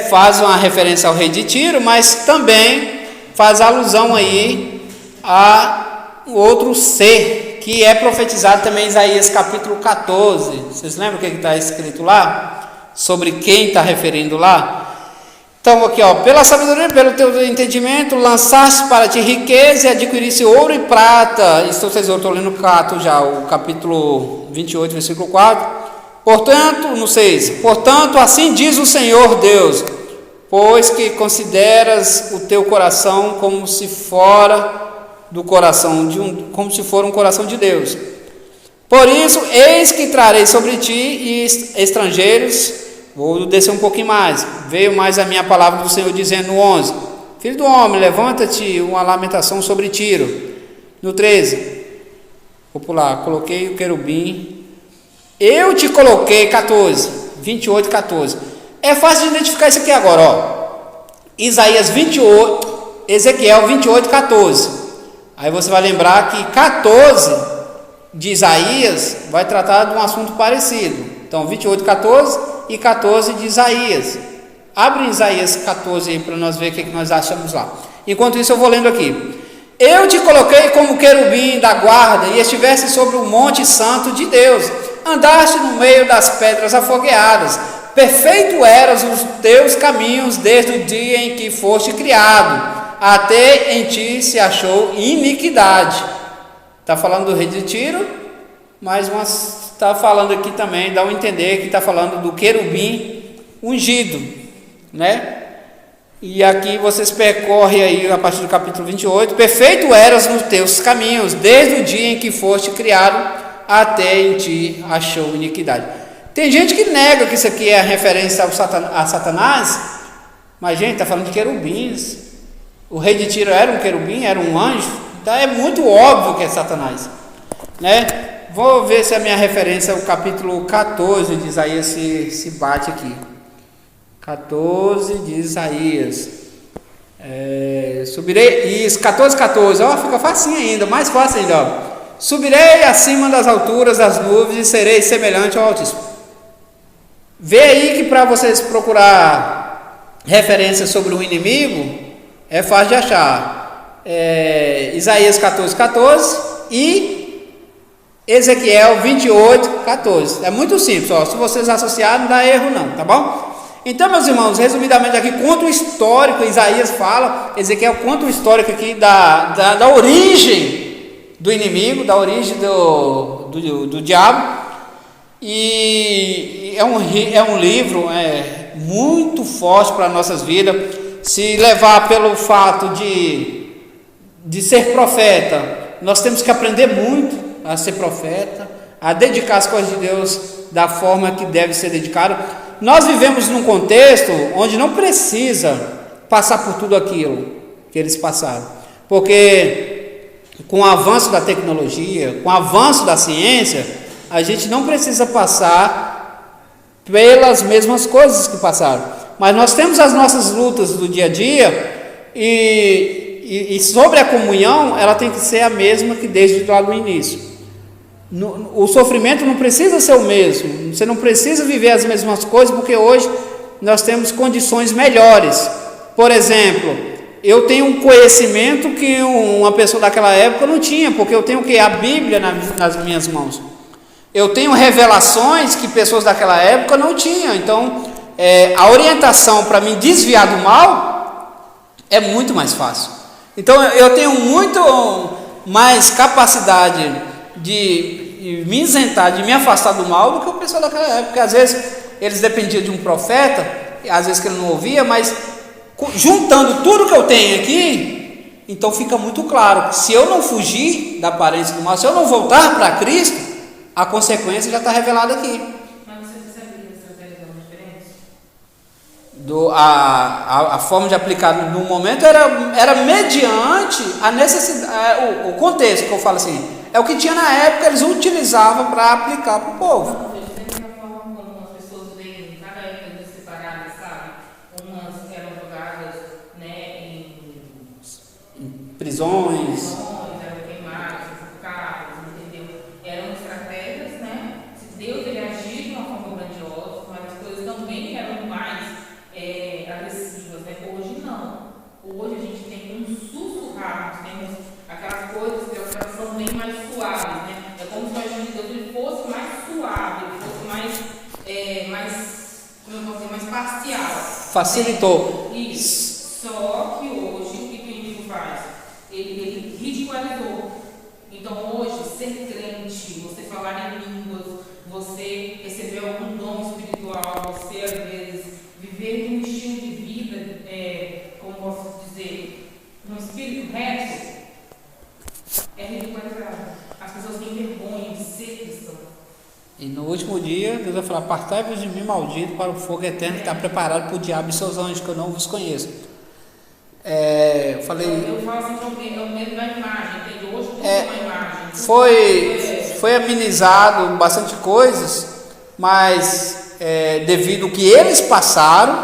faz uma referência ao rei de Tiro, mas também faz alusão aí a outro ser, que é profetizado também em Isaías capítulo 14. Vocês lembram o que está escrito lá? Sobre quem está referindo lá? Então aqui, pela sabedoria, pelo teu entendimento, lançaste para ti riqueza e adquiriste ouro e prata. Estou lendo o Cato já, o capítulo 28, versículo 4. Portanto, no 6, portanto, assim diz o Senhor Deus, pois que consideras o teu coração como se fora do coração como se for um coração de Deus. Por isso, eis que trarei sobre ti e estrangeiros. Vou descer um pouquinho mais. Veio mais a minha palavra do Senhor dizendo no 11: Filho do homem, levanta-te uma lamentação sobre Tiro. No 13, vou pular, coloquei o querubim. Eu te coloquei, 14, 28, 14. É fácil de identificar isso aqui agora, Isaías 28, Ezequiel 28, 14. Aí você vai lembrar que 14 de Isaías vai tratar de um assunto parecido. Então 28, 14 e 14 de Isaías. Abre Isaías 14 aí para nós ver o que nós achamos lá. Enquanto isso eu vou lendo aqui. Eu te coloquei como querubim da guarda e estivesse sobre o monte santo de Deus. Andaste no meio das pedras afogueadas. Perfeito eras os teus caminhos desde o dia em que foste criado. Até em ti se achou iniquidade. Está falando do rei de Tiro, mas está falando aqui também, dá a entender que está falando do querubim ungido. né? E aqui vocês percorrem aí a partir do capítulo 28, perfeito eras nos teus caminhos, desde o dia em que foste criado, até em ti achou iniquidade. Tem gente que nega que isso aqui é a referência a Satanás, mas gente, está falando de querubins. O rei de Tiro era um querubim, era um anjo, então é muito óbvio que é Satanás, né? Vou ver se a minha referência é o capítulo 14 de Isaías se bate aqui. 14 de Isaías. Subirei, isso, 14, ó, fica facinho ainda, mais fácil ainda, ó. Subirei acima das alturas das nuvens e serei semelhante ao Altíssimo. Vê aí que para vocês procurar referências sobre o inimigo, é fácil de achar. Isaías 14 e Ezequiel 28:14. É muito simples, ó. Se vocês associarem, não dá erro não, tá bom? Então, meus irmãos, resumidamente aqui, conta o histórico, Isaías fala, Ezequiel conta o histórico aqui da origem do inimigo, da origem do diabo, e é um livro muito forte para nossas vidas. Se levar pelo fato de ser profeta, nós temos que aprender muito a ser profeta, a dedicar as coisas de Deus da forma que deve ser dedicado. Nós vivemos num contexto onde não precisa passar por tudo aquilo que eles passaram, porque com o avanço da tecnologia, com o avanço da ciência, a gente não precisa passar pelas mesmas coisas que passaram, mas nós temos as nossas lutas do dia a dia, e sobre a comunhão, ela tem que ser a mesma que desde lá do início. O sofrimento não precisa ser o mesmo, você não precisa viver as mesmas coisas, porque hoje nós temos condições melhores. Por exemplo, eu tenho um conhecimento que uma pessoa daquela época não tinha, porque eu tenho a Bíblia nas minhas mãos. Eu tenho revelações que pessoas daquela época não tinham. Então, a orientação para me desviar do mal é muito mais fácil. Então, eu tenho muito mais capacidade de me isentar, de me afastar do mal do que o pessoal daquela época, porque às vezes eles dependiam de um profeta, às vezes que ele não ouvia, mas juntando tudo que eu tenho aqui, então fica muito claro que se eu não fugir da aparência do mal, se eu não voltar para Cristo, a consequência já está revelada aqui. Mas você percebe que as estratégias eram diferentes? A forma de aplicar no momento era mediante a necessidade, o contexto que eu falo assim, é o que tinha na época, eles utilizavam para aplicar para o povo. Não, veja, tem uma forma como as pessoas veem cada época separadas, sabe? Umas eram jogadas, né, em prisões, eram queimadas, sufocadas, entendeu? Eram estratégias, né? Deus ele agia de uma forma grandiosa, mas as coisas também eram mais agressivas, né? Hoje não. Hoje a gente tem um sussurrar, nós temos aquelas coisas que elas são bem mais suaves, né? É como se o agir de Deus ele fosse mais suave, ele fosse mais, como eu posso dizer, mais parcial. facilitou. Isso. Só que hoje, o que o inimigo faz? Ele ridicularizou. Então hoje, ser crente, você falar em línguas, você receber algum dom espiritual, você às vezes viver um estilo de vida, como posso dizer, um espírito reto, é ridicularizado. As pessoas têm vergonha de ser cristão. E no último dia, Deus vai falar: apartai-vos de mim, maldito, para o fogo eterno que está preparado para o diabo e seus anjos, que eu não vos conheço. Eu falei. Eu falo assim, que é o medo da imagem, entendeu? Hoje tudo é uma imagem. Foi amenizado bastante coisas, mas devido ao que eles passaram,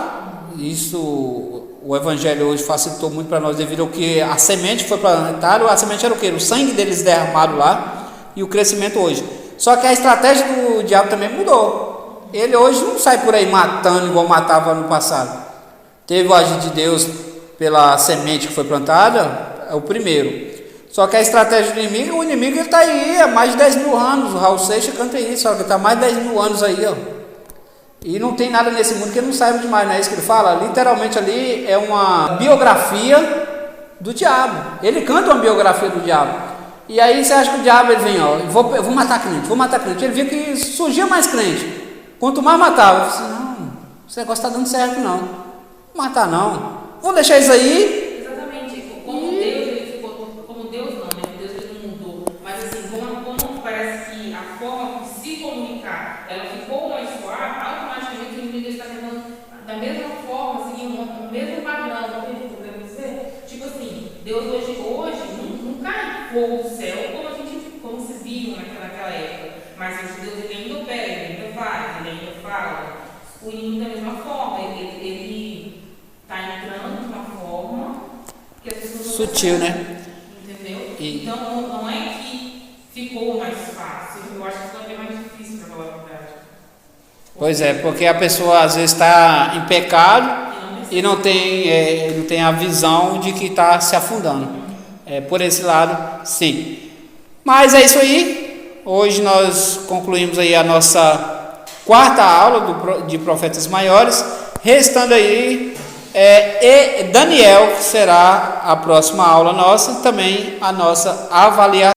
isso o Evangelho hoje facilitou muito para nós, devido ao que a semente foi plantada. A semente era o quê? O sangue deles derramado lá, e o crescimento hoje. Só que a estratégia do diabo também mudou. Ele hoje não sai por aí matando igual matava no passado. Teve o agir de Deus pela semente que foi plantada, é o primeiro. Só que a estratégia do inimigo, o inimigo está aí há mais de 10 mil anos. O Raul Seixas canta isso, só que está mais de 10 mil anos aí, ó. E não tem nada nesse mundo que ele não saiba demais, não é isso que ele fala? Literalmente ali é uma biografia do diabo. Ele canta uma biografia do diabo. E aí você acha que o diabo ele vem, ó, eu vou matar crente. Ele via que surgia mais crente. Quanto mais matava, eu falei assim, não, esse negócio está dando certo não. matar não. Vou deixar isso aí. Exatamente. Como Deus, ele ficou, como Deus não, né? Deus ele não mudou. Mas assim, como parece que a forma de se comunicar, ela ficou mais suave, automaticamente o inimigo está tentando, da mesma forma, seguir o mesmo padrão, não tem o que eu quero dizer? Tipo assim, Deus hoje não cai fogo do céu como se viu naquela época. Mas hoje Deus ele ainda opera, ele ainda vai, ele ainda fala. O inimigo da mesma forma, ele está entrando de uma forma que as pessoas não sutil, percebem, né? entendeu? Então não é que ficou mais fácil, eu acho que também é mais difícil para falar a verdade. Pois é, porque a pessoa às vezes está em pecado e não tem a visão de que está se afundando. Por esse lado, sim. Mas é isso aí. Hoje nós concluímos aí a nossa quarta aula de Profetas Maiores. Restando aí Daniel, que será a próxima aula nossa, também a nossa avaliação.